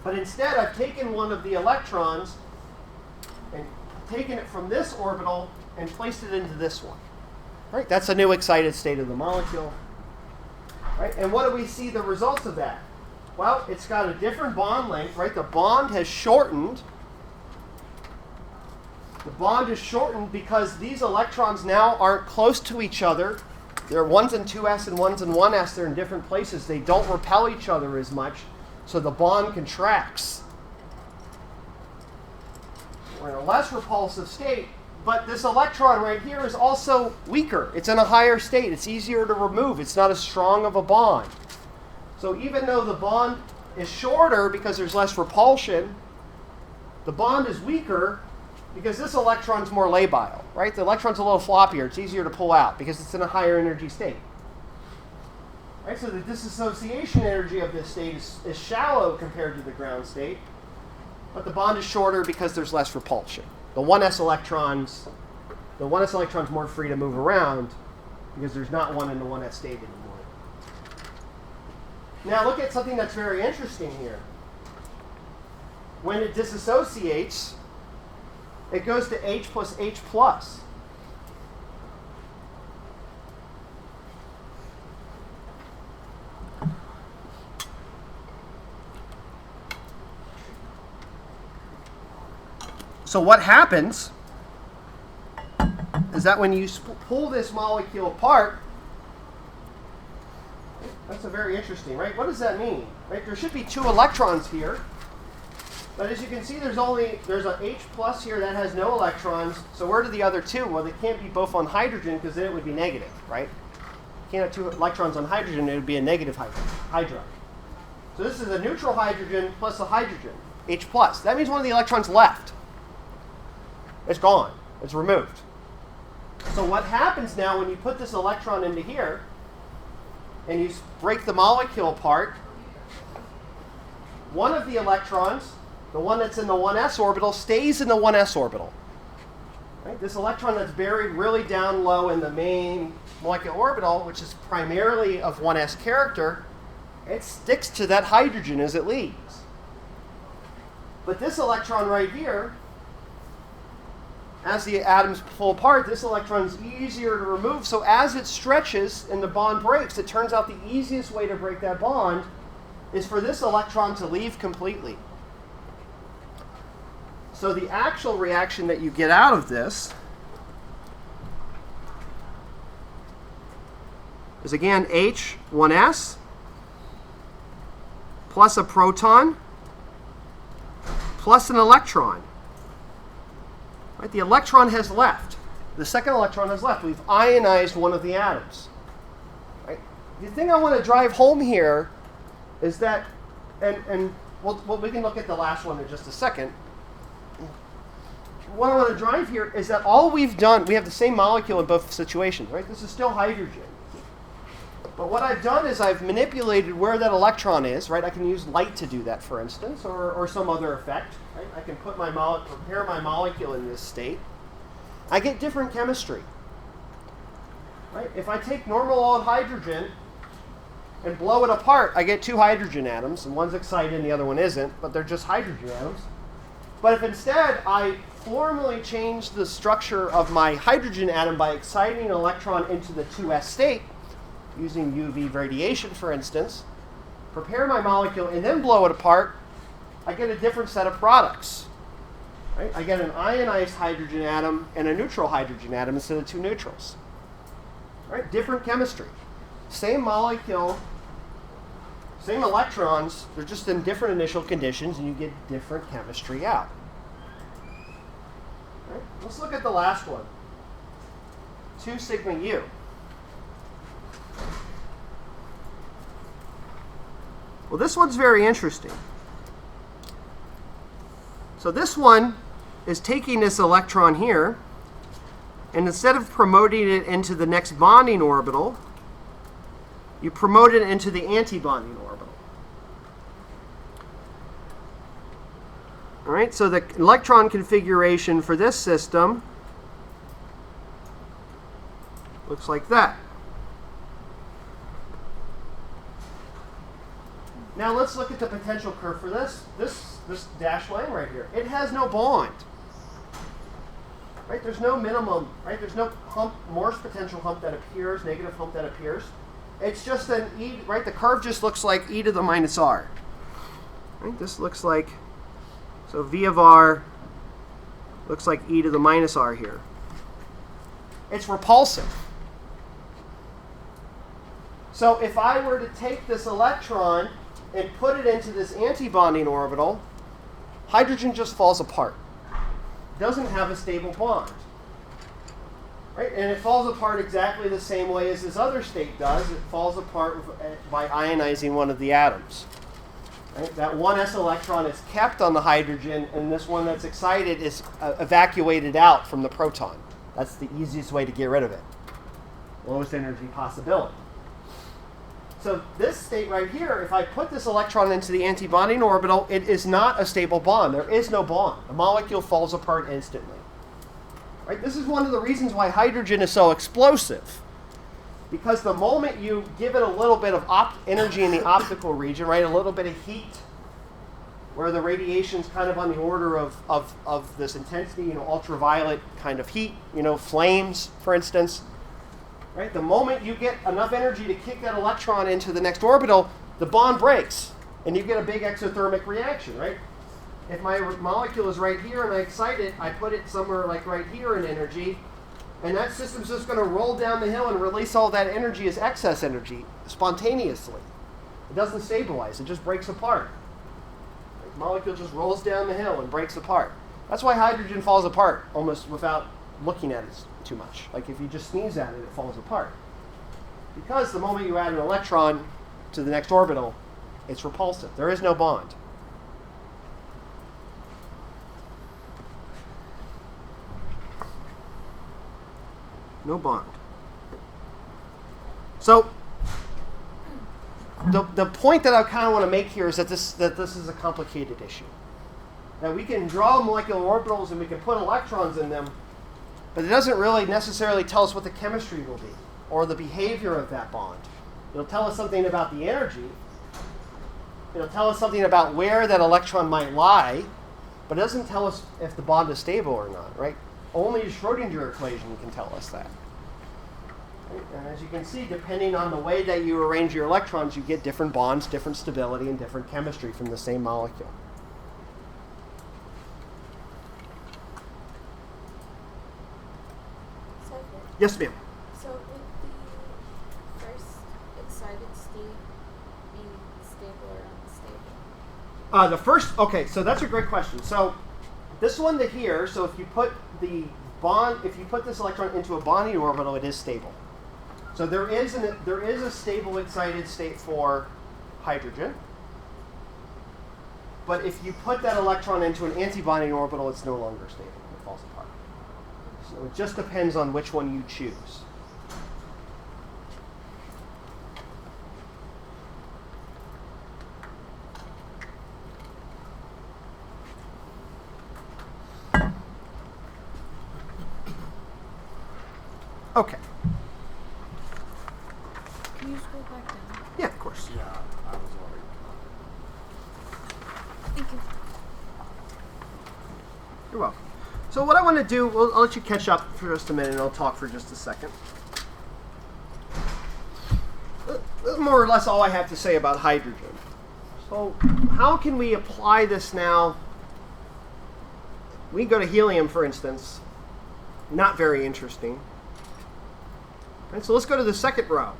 but instead I've taken one of the electrons and taken it from this orbital and placed it into this one. Right, that's a new excited state of the molecule. Right, and what do we see the results of that? Well, it's got a different bond length, right? The bond has shortened. The bond is shortened because these electrons now aren't close to each other. They're ones in 2s and ones in 1s. They're in different places. They don't repel each other as much, so the bond contracts. We're in a less repulsive state, but this electron right here is also weaker. It's in a higher state. It's easier to remove. It's not as strong of a bond. So even though the bond is shorter because there's less repulsion, the bond is weaker because this electron's more labile, right? The electron's a little floppier. It's easier to pull out because it's in a higher energy state. Right? So the dissociation energy of this state is shallow compared to the ground state, but the bond is shorter because there's less repulsion. The 1s electron's more free to move around because there's not one in the 1s state anymore. Now look at something that's very interesting here. When it disassociates, it goes to H plus H plus. So what happens is that when you pull this molecule apart, that's a very interesting, right? What does that mean? Right? There should be 2 electrons here, but as you can see, there's an H plus here that has no electrons. So where do the other 2? Well, they can't be both on hydrogen because then it would be negative, right? You can't have 2 electrons on hydrogen; it would be a negative hydride. So this is a neutral hydrogen plus a hydrogen, H plus. That means one of the electrons left. It's gone. It's removed. So what happens now when you put this electron into here and you break the molecule apart, one of the electrons, the one that's in the 1s orbital, stays in the 1s orbital. Right? This electron that's buried really down low in the main molecular orbital, which is primarily of 1s character, it sticks to that hydrogen as it leaves. But this electron right here, as the atoms pull apart, this electron is easier to remove. So as it stretches and the bond breaks, it turns out the easiest way to break that bond is for this electron to leave completely. So the actual reaction that you get out of this is again H1s plus a proton plus an electron. Right? The electron has left. The second electron has left. We've ionized one of the atoms. Right? The thing I want to drive home here is that, and we can look at the last one in just a second. What I want to drive here is that all we've done, we have the same molecule in both situations, right? This is still hydrogen. But what I've done is I've manipulated where that electron is, right? I can use light to do that, for instance, or some other effect. Right? I can put prepare my molecule in this state. I get different chemistry. Right? If I take normal old hydrogen and blow it apart, I get two hydrogen atoms, and one's excited and the other one isn't, but they're just hydrogen atoms. But if instead I formally change the structure of my hydrogen atom by exciting an electron into the 2s state, using UV radiation, for instance, prepare my molecule, and then blow it apart, I get a different set of products. Right? I get an ionized hydrogen atom and a neutral hydrogen atom instead of two neutrals. Right? Different chemistry. Same molecule, same electrons, they're just in different initial conditions, and you get different chemistry out. Right? Let's look at the last one. 2 sigma U. Well, this one's very interesting. So this one is taking this electron here, and instead of promoting it into the next bonding orbital, you promote it into the antibonding orbital. All right, so the electron configuration for this system looks like that. Now let's look at the potential curve for this dashed line right here. It has no bond. Right? There's no minimum, right? There's no hump, Morse potential hump that appears, negative hump that appears. It's just an e, right? The curve just looks like e to the minus r. Right? This looks like, so v of r looks like e to the minus r here. It's repulsive. So if I were to take this electron and put it into this antibonding orbital, hydrogen just falls apart. It doesn't have a stable bond. Right? And it falls apart exactly the same way as this other state does. It falls apart by ionizing one of the atoms. Right? That 1s electron is kept on the hydrogen, and this one that's excited is evacuated out from the proton. That's the easiest way to get rid of it. Lowest energy possibility. So this state right here, if I put this electron into the antibonding orbital, it is not a stable bond. There is no bond. The molecule falls apart instantly. Right? This is one of the reasons why hydrogen is so explosive. Because the moment you give it a little bit of energy in the optical region, right, a little bit of heat, where the radiation's kind of on the order of this intensity, ultraviolet kind of heat, flames, for instance. Right? The moment you get enough energy to kick that electron into the next orbital, the bond breaks, and you get a big exothermic reaction, right? If my molecule is right here and I excite it, I put it somewhere like right here in energy, and that system's just going to roll down the hill and release all that energy as excess energy spontaneously. It doesn't stabilize. It just breaks apart. The molecule just rolls down the hill and breaks apart. That's why hydrogen falls apart almost without looking at it too much. Like if you just sneeze at it, it falls apart. Because the moment you add an electron to the next orbital, it's repulsive. There is no bond. No bond. So the point that I kind of want to make here is that this is a complicated issue. That we can draw molecular orbitals and we can put electrons in them, but it doesn't really necessarily tell us what the chemistry will be or the behavior of that bond. It'll tell us something about the energy. It'll tell us something about where that electron might lie, but it doesn't tell us if the bond is stable or not, right? Only a Schrodinger equation can tell us that. Right? And as you can see, depending on the way that you arrange your electrons, you get different bonds, different stability, and different chemistry from the same molecule. Yes, ma'am. So would the first excited state be stable or unstable? The first, okay, so that's a great question. So this one to here, so if you put the bond, if you put this electron into a bonding orbital, it is stable. So there is a stable excited state for hydrogen. But if you put that electron into an antibonding orbital, it's no longer stable. It falls apart. So it just depends on which one you choose. Okay. Can you scroll back down? Yeah, of course. Yeah, I was worried. Thank you. You're welcome. So what I want to do, I'll let you catch up for just a minute, and I'll talk for just a second. That's more or less all I have to say about hydrogen. So how can we apply this now? We go to helium, for instance. Not very interesting. Right, so let's go to the second row.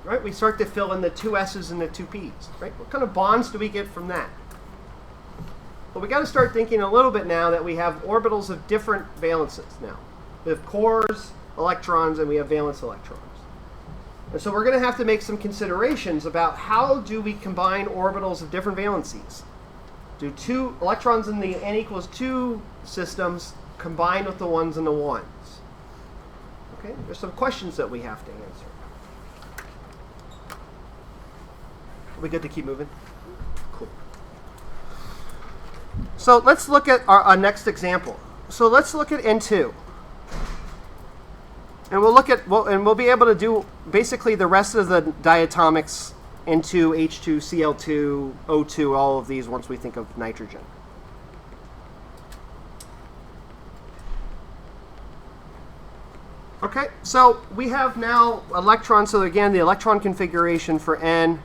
Right, we start to fill in the two S's and the two P's. Right, what kind of bonds do we get from that? Well, we got to start thinking a little bit now that we have orbitals of different valences now. We have cores, electrons, and we have valence electrons. And so we're going to have to make some considerations about how do we combine orbitals of different valencies. Do two electrons in the n equals 2 systems combine with the ones and the ones? Okay, there's some questions that we have to answer. Are we good to keep moving? Cool. So let's look at our next example. So let's look at N2. And we'll look at, we'll be able to do basically the rest of the diatomics N2, H2, Cl2, O2, all of these once we think of nitrogen. Okay, so we have now electrons. So again, the electron configuration for N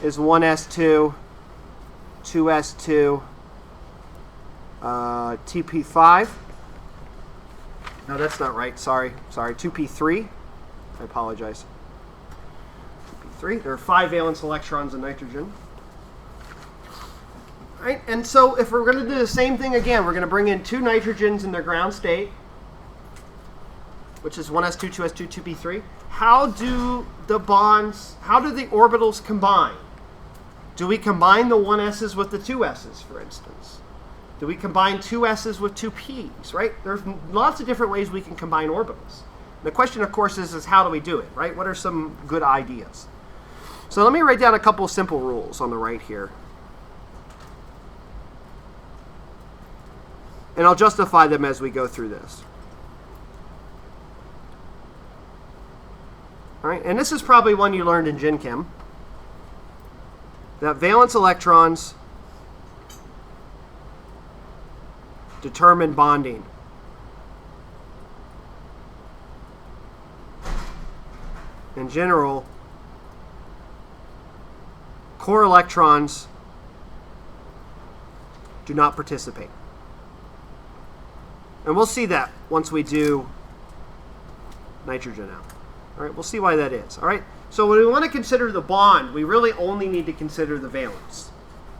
is 1s2, 2s2, TP5. No, that's not right. Sorry, 2p3. I apologize. 2p3. There are 5 valence electrons in nitrogen. All right, and so if we're going to do the same thing again, we're going to bring in 2 nitrogens in their ground state, which is 1s2, 2s2, 2p3. How do the orbitals combine? Do we combine the 1s's with the 2s's, for instance? Do we combine 2s's with 2p's, right? There's lots of different ways we can combine orbitals. The question, of course, is how do we do it, right? What are some good ideas? So let me write down a couple of simple rules on the right here. And I'll justify them as we go through this. All right, and this is probably one you learned in Gen Chem. That valence electrons determine bonding. In general, core electrons do not participate. And we'll see that once we do nitrogen now. All right, we'll see why that is. All right, so when we want to consider the bond, we really only need to consider the valence.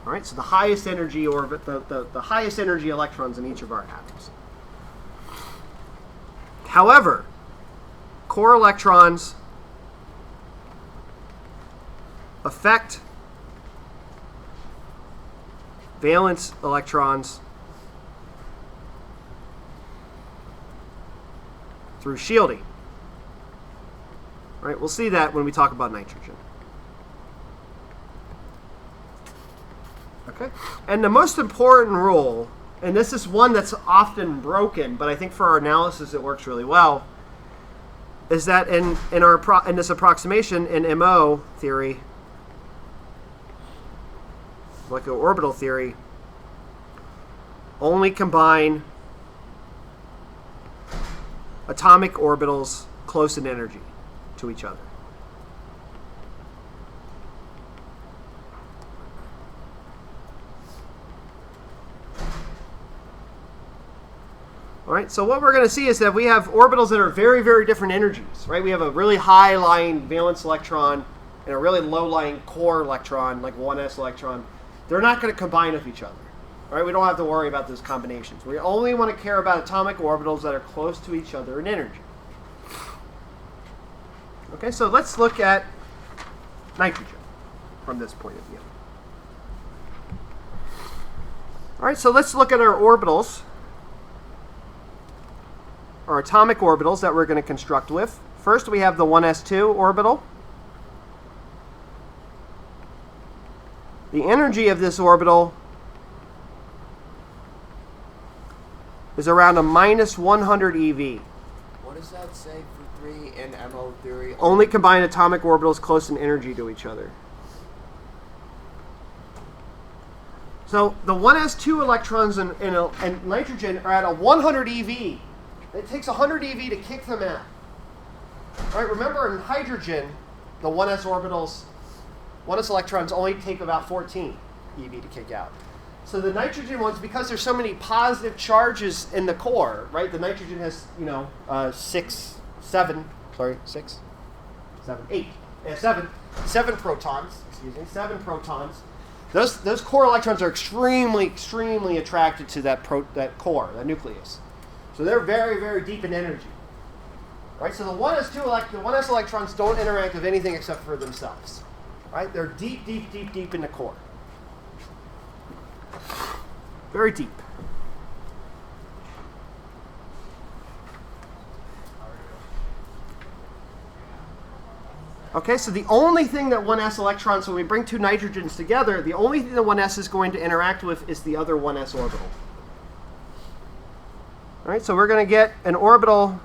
All right, so the highest energy orbit, the highest energy electrons in each of our atoms. However, core electrons affect valence electrons through shielding. All right, we'll see that when we talk about nitrogen. Okay, and the most important rule, and this is one that's often broken, but I think for our analysis it works really well, is that in this approximation in MO theory, molecular orbital theory, only combine atomic orbitals close in energy to each other. All right, so what we're going to see is that we have orbitals that are very, very different energies, right? We have a really high-lying valence electron and a really low-lying core electron, like 1s electron. They're not going to combine with each other, all right? We don't have to worry about those combinations. We only want to care about atomic orbitals that are close to each other in energy. Okay, so let's look at nitrogen from this point of view. All right, so let's look at our orbitals, our atomic orbitals that we're going to construct with. First, we have the 1s2 orbital. The energy of this orbital is around a minus 100 eV. What does that say for 3 in MO theory? Only combine atomic orbitals close in energy to each other. So the 1s2 electrons and nitrogen are at a 100 eV. It takes 100 eV to kick them out. All right, remember in hydrogen, the 1s orbitals, 1s electrons only take about 14 eV to kick out. So the nitrogen ones, because there's so many positive charges in the core, right? The nitrogen has, 7 protons. Excuse me, 7 protons. Those core electrons are extremely, extremely attracted to that core, that nucleus. So they're very, very deep in energy. Right? So the 1s electrons don't interact with anything except for themselves. Right? They're deep, deep, deep, deep in the core. Very deep. Okay, so the only thing that 1s electrons, when we bring two nitrogens together, the only thing that 1s is going to interact with is the other 1s orbital. All right, so we're going to get an orbital.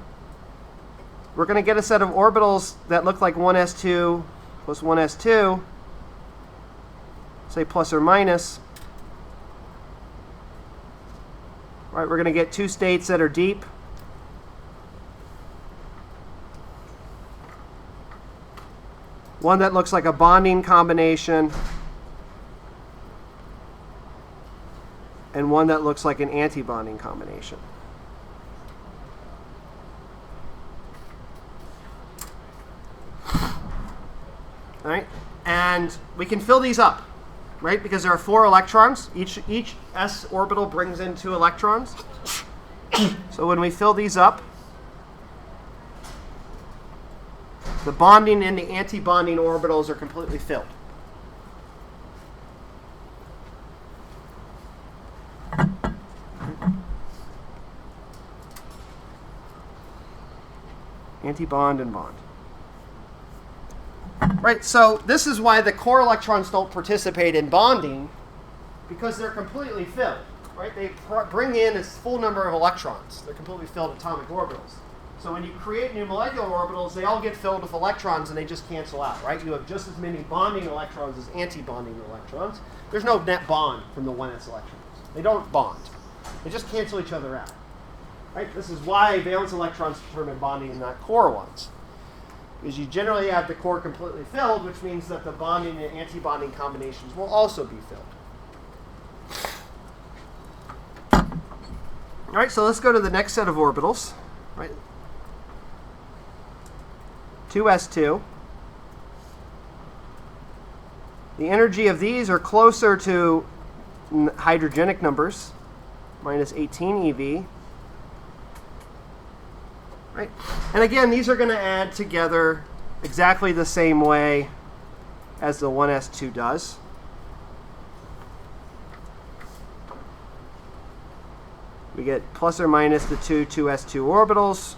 We're going to get a set of orbitals that look like 1s2 plus 1s2, say plus or minus. All right, we're going to get two states that are deep. One that looks like a bonding combination, and one that looks like an anti-bonding combination. All right, and we can fill these up, right? Because there are 4 electrons. Each s orbital brings in 2 electrons. So when we fill these up, the bonding and the anti-bonding orbitals are completely filled. Anti-bond and bond. Right, so this is why the core electrons don't participate in bonding, because they're completely filled. Right, they bring in a full number of electrons. They're completely filled atomic orbitals. So when you create new molecular orbitals, they all get filled with electrons and they just cancel out, right? You have just as many bonding electrons as anti-bonding electrons. There's no net bond from the 1s electrons. They don't bond. They just cancel each other out. Right? This is why valence electrons determine bonding and not core ones. Because you generally have the core completely filled, which means that the bonding and anti-bonding combinations will also be filled. All right, so let's go to the next set of orbitals. Right? 2s2. The energy of these are closer to hydrogenic numbers, minus 18 eV. Right? And again, these are going to add together exactly the same way as the 1s2 does. We get plus or minus the 2s2 orbitals.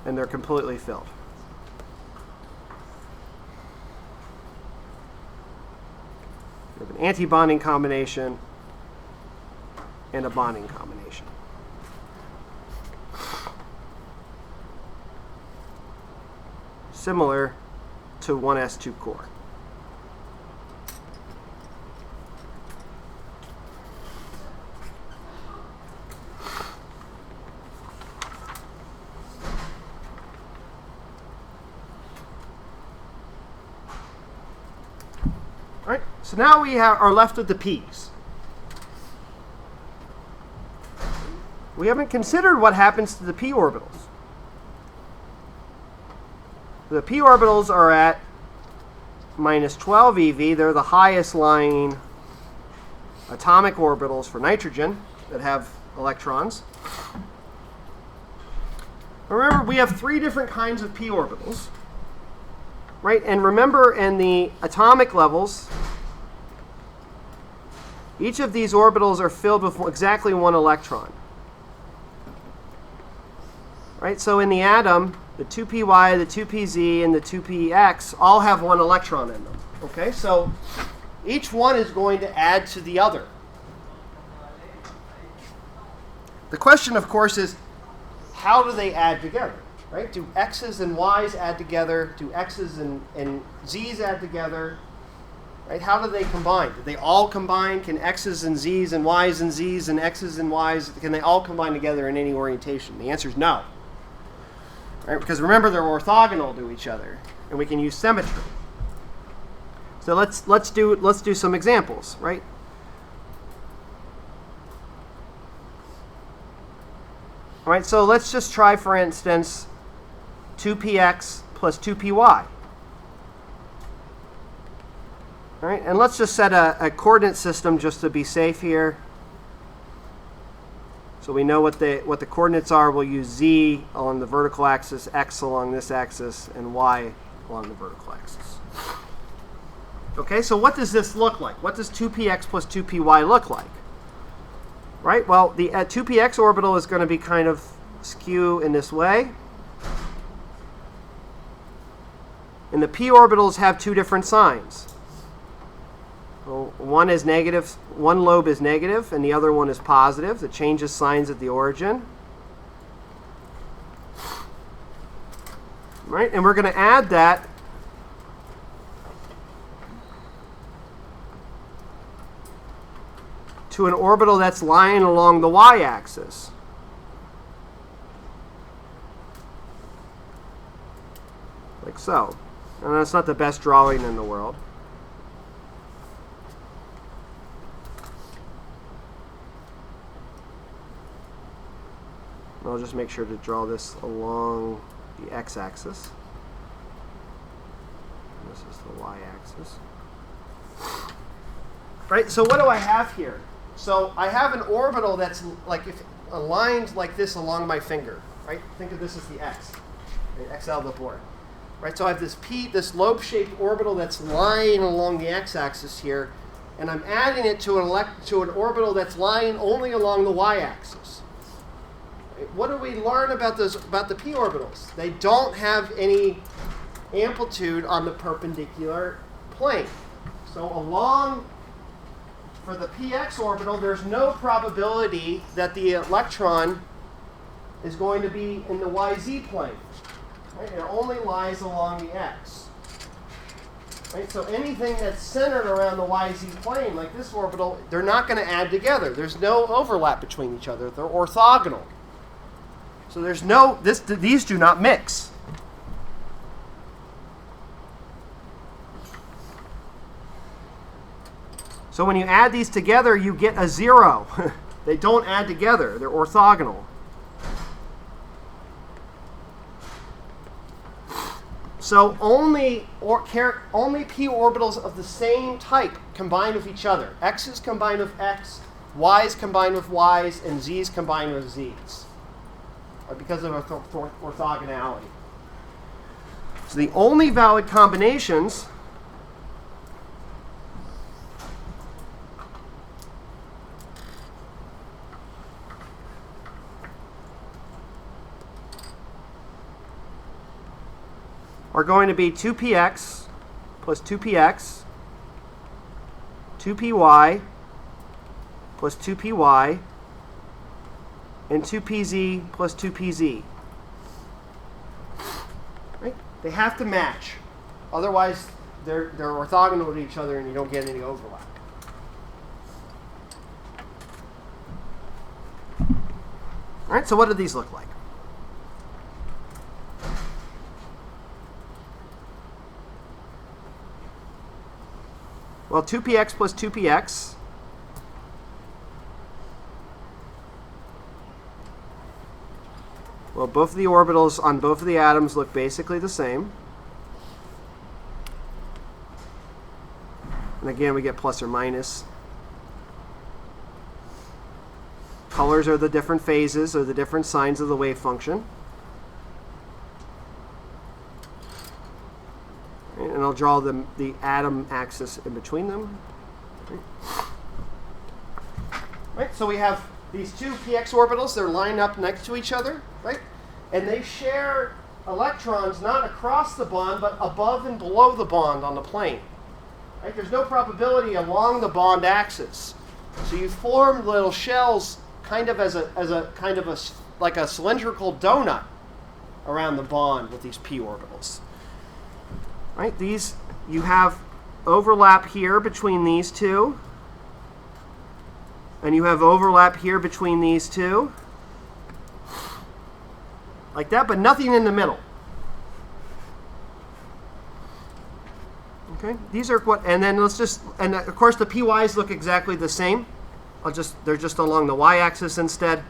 And they're completely filled. We have an anti-bonding combination and a bonding combination. Similar to 1s2 core. All right, so now we are left with the p's. We haven't considered what happens to the p orbitals. The p orbitals are at minus 12 eV. They're the highest lying atomic orbitals for nitrogen that have electrons. Remember, we have 3 different kinds of p orbitals, right? And remember, in the atomic levels, each of these orbitals are filled with exactly 1 electron. Right? So in the atom, the 2py, the 2pz, and the 2px all have 1 electron in them. Okay? So each one is going to add to the other. The question, of course, is how do they add together? Right? Do x's and y's add together? Do x's and z's add together? Right? How do they combine? Do they all combine? Can x's and z's and y's and z's and x's and y's, can they all combine together in any orientation? The answer is no. Right? Because remember, they're orthogonal to each other, and we can use symmetry. So let's do some examples, right? All right, so let's just try, for instance, 2px plus 2py. All right, and let's just set a coordinate system just to be safe here. So we know what the coordinates are. We'll use z along the vertical axis, x along this axis, and y along the vertical axis. Okay, so what does this look like? What does 2px plus 2py look like? Right, well, the 2px orbital is going to be kind of skew in this way. And the p orbitals have 2 different signs. Well, one lobe is negative, and the other one is positive. It changes signs at the origin. Right, and we're going to add that to an orbital that's lying along the y-axis. Like so. And that's not the best drawing in the world. I'll just make sure to draw this along the x-axis. This is the y-axis. Right, so what do I have here? So I have an orbital that's like if aligned like this along my finger. Right? Think of this as the x. Right? XL the board. Right? So I have this lobe-shaped orbital that's lying along the x-axis here, and I'm adding it to an orbital that's lying only along the y-axis. What do we learn about the p orbitals? They don't have any amplitude on the perpendicular plane. So for the px orbital, there's no probability that the electron is going to be in the yz plane. Right? It only lies along the x. Right? So anything that's centered around the yz plane, like this orbital, they're not going to add together. There's no overlap between each other. They're orthogonal. So these do not mix. So when you add these together, you get a 0. They don't add together. They're orthogonal. So only p orbitals of the same type combine with each other. X's combine with x, y's combine with y's, and z's combine with z's. Because of orthogonality. So the only valid combinations are going to be 2px plus 2px, 2py plus 2py, and 2pz plus 2pz. Right? They have to match. Otherwise, they're orthogonal to each other and you don't get any overlap. All right, so what do these look like? Well, 2px plus 2px. Well, both of the orbitals on both of the atoms look basically the same. And again, we get plus or minus. Colors are the different phases or the different signs of the wave function. And I'll draw the atom axis in between them. Right, so we have these two px orbitals. They're lined up next to each other, right? And they share electrons not across the bond, but above and below the bond on the plane. Right? There's no probability along the bond axis. So you form little shells kind of like a cylindrical donut around the bond with these p orbitals. Right? These, you have overlap here between these two, and you have overlap here between these two, like that, but nothing in the middle. Okay, these are what, and then let's just, and of course the py's look exactly the same. They're just along the y-axis instead.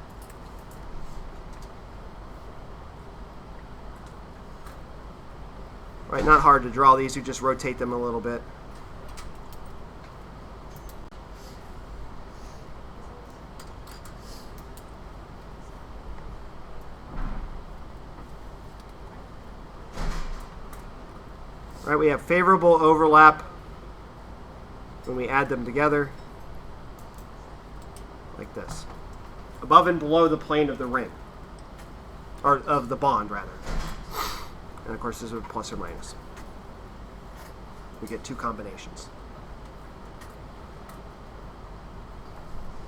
Right, not hard to draw these, you just rotate them a little bit. Right, we have favorable overlap when we add them together, like this, above and below the plane of the ring, or of the bond, rather. And of course, this is plus or minus. We get two combinations.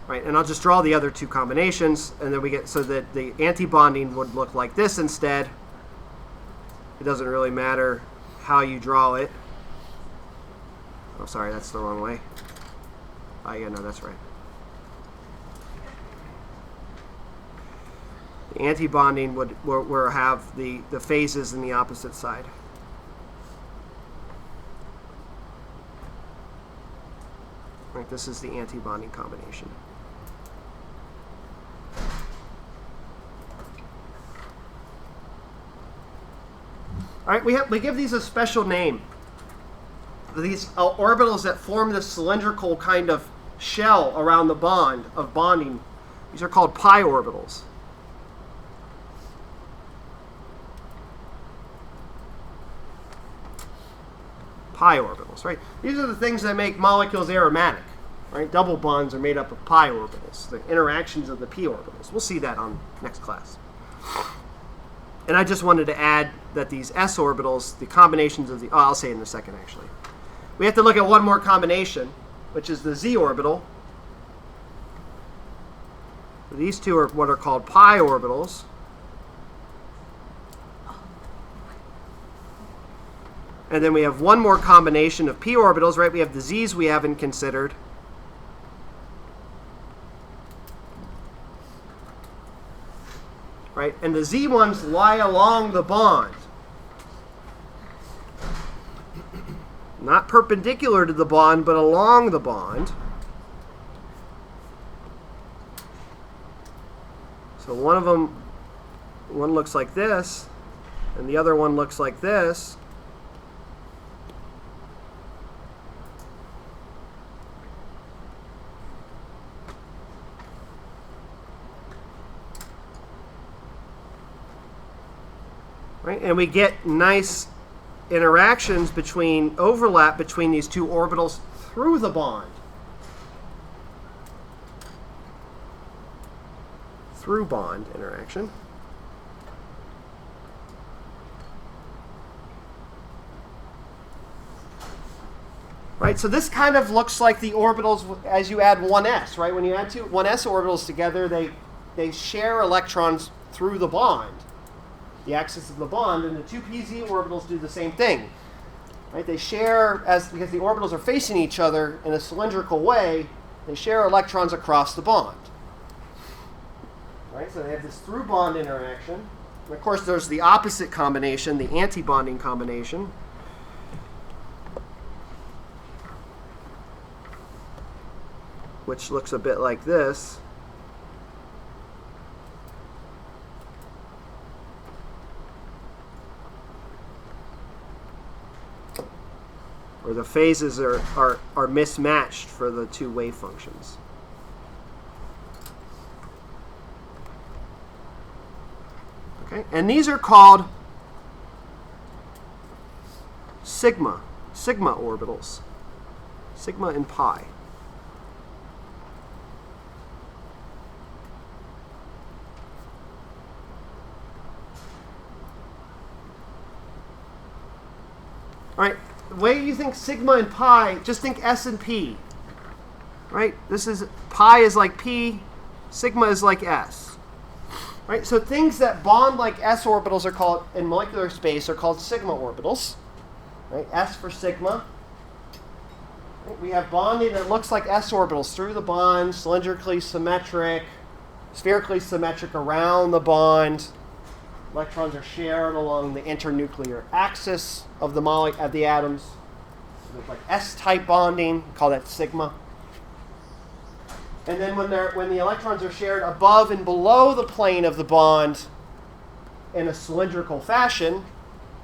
Right, and I'll just draw the other two combinations, and then we get, so that the anti-bonding would look like this instead. It doesn't really matter how you draw it. Oh, sorry, that's the wrong way. Oh, yeah, no, that's right. The anti-bonding would have the phases in the opposite side. Right, this is the anti-bonding combination. All right, we give these a special name. These orbitals that form this cylindrical kind of shell around the bond of bonding, these are called pi orbitals. Pi orbitals, right? These are the things that make molecules aromatic, right? Double bonds are made up of pi orbitals, the interactions of the p orbitals. We'll see that on next class. And I just wanted to add that these s orbitals, the combinations of the, oh, I'll say it in a second actually. We have to look at one more combination, which is the z orbital. So these two are what are called pi orbitals. And then we have one more combination of p orbitals, right? We have the z's we haven't considered. Right? And the z ones lie along the bond. Not perpendicular to the bond, but along the bond. So one of them, one looks like this, and the other one looks like this. Right? And we get nice interactions between, overlap between these two orbitals through the bond. Through bond interaction. Right, so this kind of looks like the orbitals as you add 1s, right? When you add 1s orbitals together, they share electrons through the bond, the axis of the bond, and the two pz orbitals do the same thing. Right? They share, because the orbitals are facing each other in a cylindrical way, they share electrons across the bond. Right? So they have this through bond interaction. And of course, there's the opposite combination, the anti-bonding combination. which looks a bit like this. Or the phases are mismatched for the two wave functions. Okay, and these are called sigma orbitals, sigma and pi. All right, the way you think sigma and pi, just think S and P. Right? This is pi is like P, sigma is like S. Right? So things that bond like S orbitals are called in molecular space are called sigma orbitals. Right? S for sigma. Right? We have bonding that looks like S orbitals through the bond, cylindrically symmetric, spherically symmetric around the bond. Electrons are shared along the internuclear axis of the atoms. So there's like S-type bonding, we call that sigma. And then when the electrons are shared above and below the plane of the bond in a cylindrical fashion,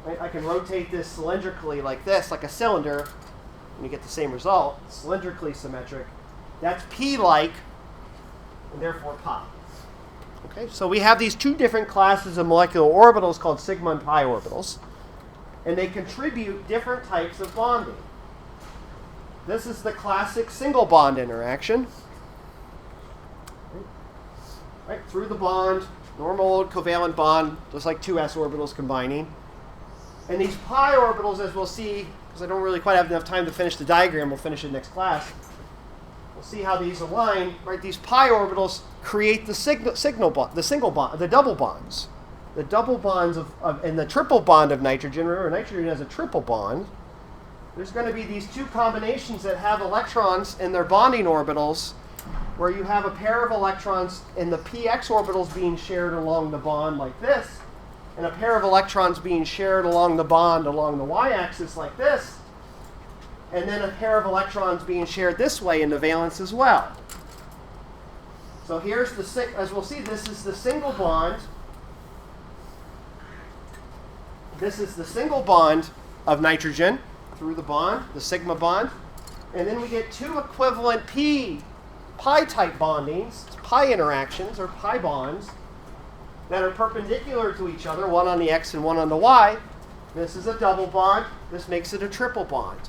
right, I can rotate this cylindrically like this, like a cylinder, and you get the same result, cylindrically symmetric. That's P-like, and therefore pi. Okay, so we have these two different classes of molecular orbitals called sigma and pi orbitals, and they contribute different types of bonding. This is the classic single bond interaction. Right, through the bond, normal old covalent bond, just like two s orbitals combining. And these pi orbitals, as we'll see, because I don't really quite have enough time to finish the diagram, we'll finish it next class. We'll see how these align. Right, these pi orbitals create the double bonds. The double bonds and the triple bond of nitrogen. Remember, nitrogen has a triple bond. There's going to be these two combinations that have electrons in their bonding orbitals, where you have a pair of electrons in the px orbitals being shared along the bond like this, and a pair of electrons being shared along the bond along the y-axis like this, and then a pair of electrons being shared this way in the valence as well. So here's as we'll see, this is the single bond. This is the single bond of nitrogen through the bond, the sigma bond. And then we get two equivalent pi-type bondings, pi interactions or pi bonds that are perpendicular to each other, one on the x and one on the y. This is a double bond. This makes it a triple bond.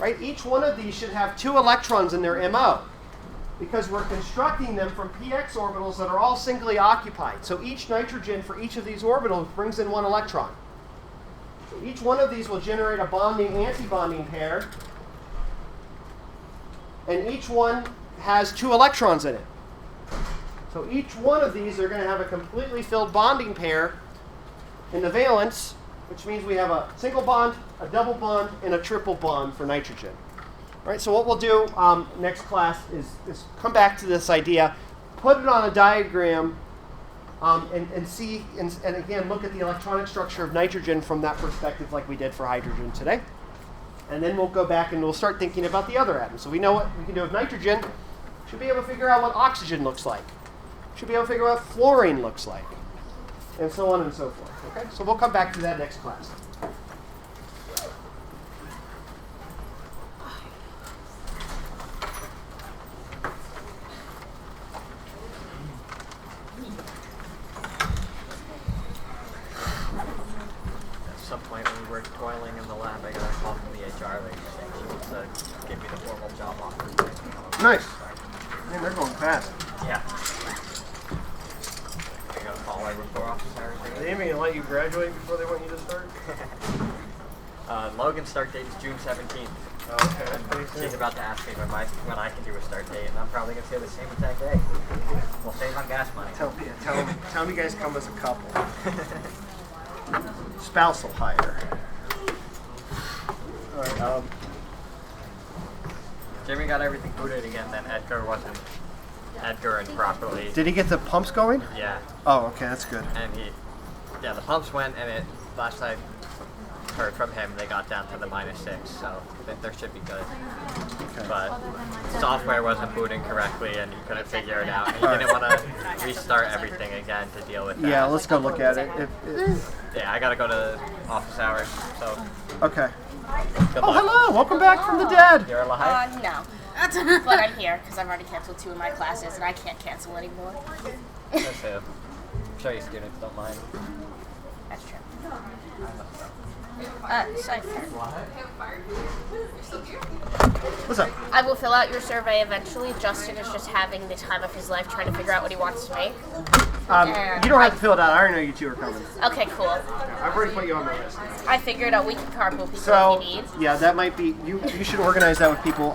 Right? Each one of these should have two electrons in their MO, because we're constructing them from px orbitals that are all singly occupied. So each nitrogen for each of these orbitals brings in one electron. So each one of these will generate a bonding anti-bonding pair, and each one has two electrons in it. So each one of these are going to have a completely filled bonding pair in the valence, which means we have a single bond, a double bond, and a triple bond for nitrogen. All right, so what we'll do next class is come back to this idea, put it on a diagram, and see, and again, look at the electronic structure of nitrogen from that perspective like we did for hydrogen today. And then we'll go back and we'll start thinking about the other atoms. So we know what we can do with nitrogen. Should be able to figure out what oxygen looks like. Should be able to figure out what fluorine looks like. And so on and so forth. Okay, so we'll come back to that next class. At some point when we were toiling in the lab, I got a call from the HR lady saying she wants to give me the formal job offer. Nice. Man, they're going fast. Yeah. I got a call right before office hours. Are they even going to let you graduate before they want you to start? Logan's start date is June 17th. Oh, okay, that's pretty soon. She's about to ask me when I can do a start date, and I'm probably going to say the same exact day. We'll save on gas money. Tell them you guys come as a couple. Spousal hire. All right. Jimmy got everything booted again, then Edgar wasn't Edgar properly. Did he get the pumps going? Yeah. Oh, okay, that's good. And the pumps went, and last I heard from him, they got down to the -6, so there should be good. Okay. but software wasn't booting correctly and you couldn't figure it out. And you didn't want to restart everything again to deal with that. Yeah, let's go look at it. Yeah, I gotta go to office hours, so Okay. good Oh, luck. hello! Welcome back from the dead. You're alive? No. But I'm here because I've already canceled 2 of my classes and I can't cancel anymore. That's who. I'm sure you students don't mind. That's true. Cypher. What's up? I will fill out your survey eventually. Justin is just having the time of his life trying to figure out what he wants to make. You don't have to fill it out. I already know you two are coming. Okay, cool. I've already put you on the list. I figured out we can carpool people So, if you need. yeah, that might be. You should organize that with people.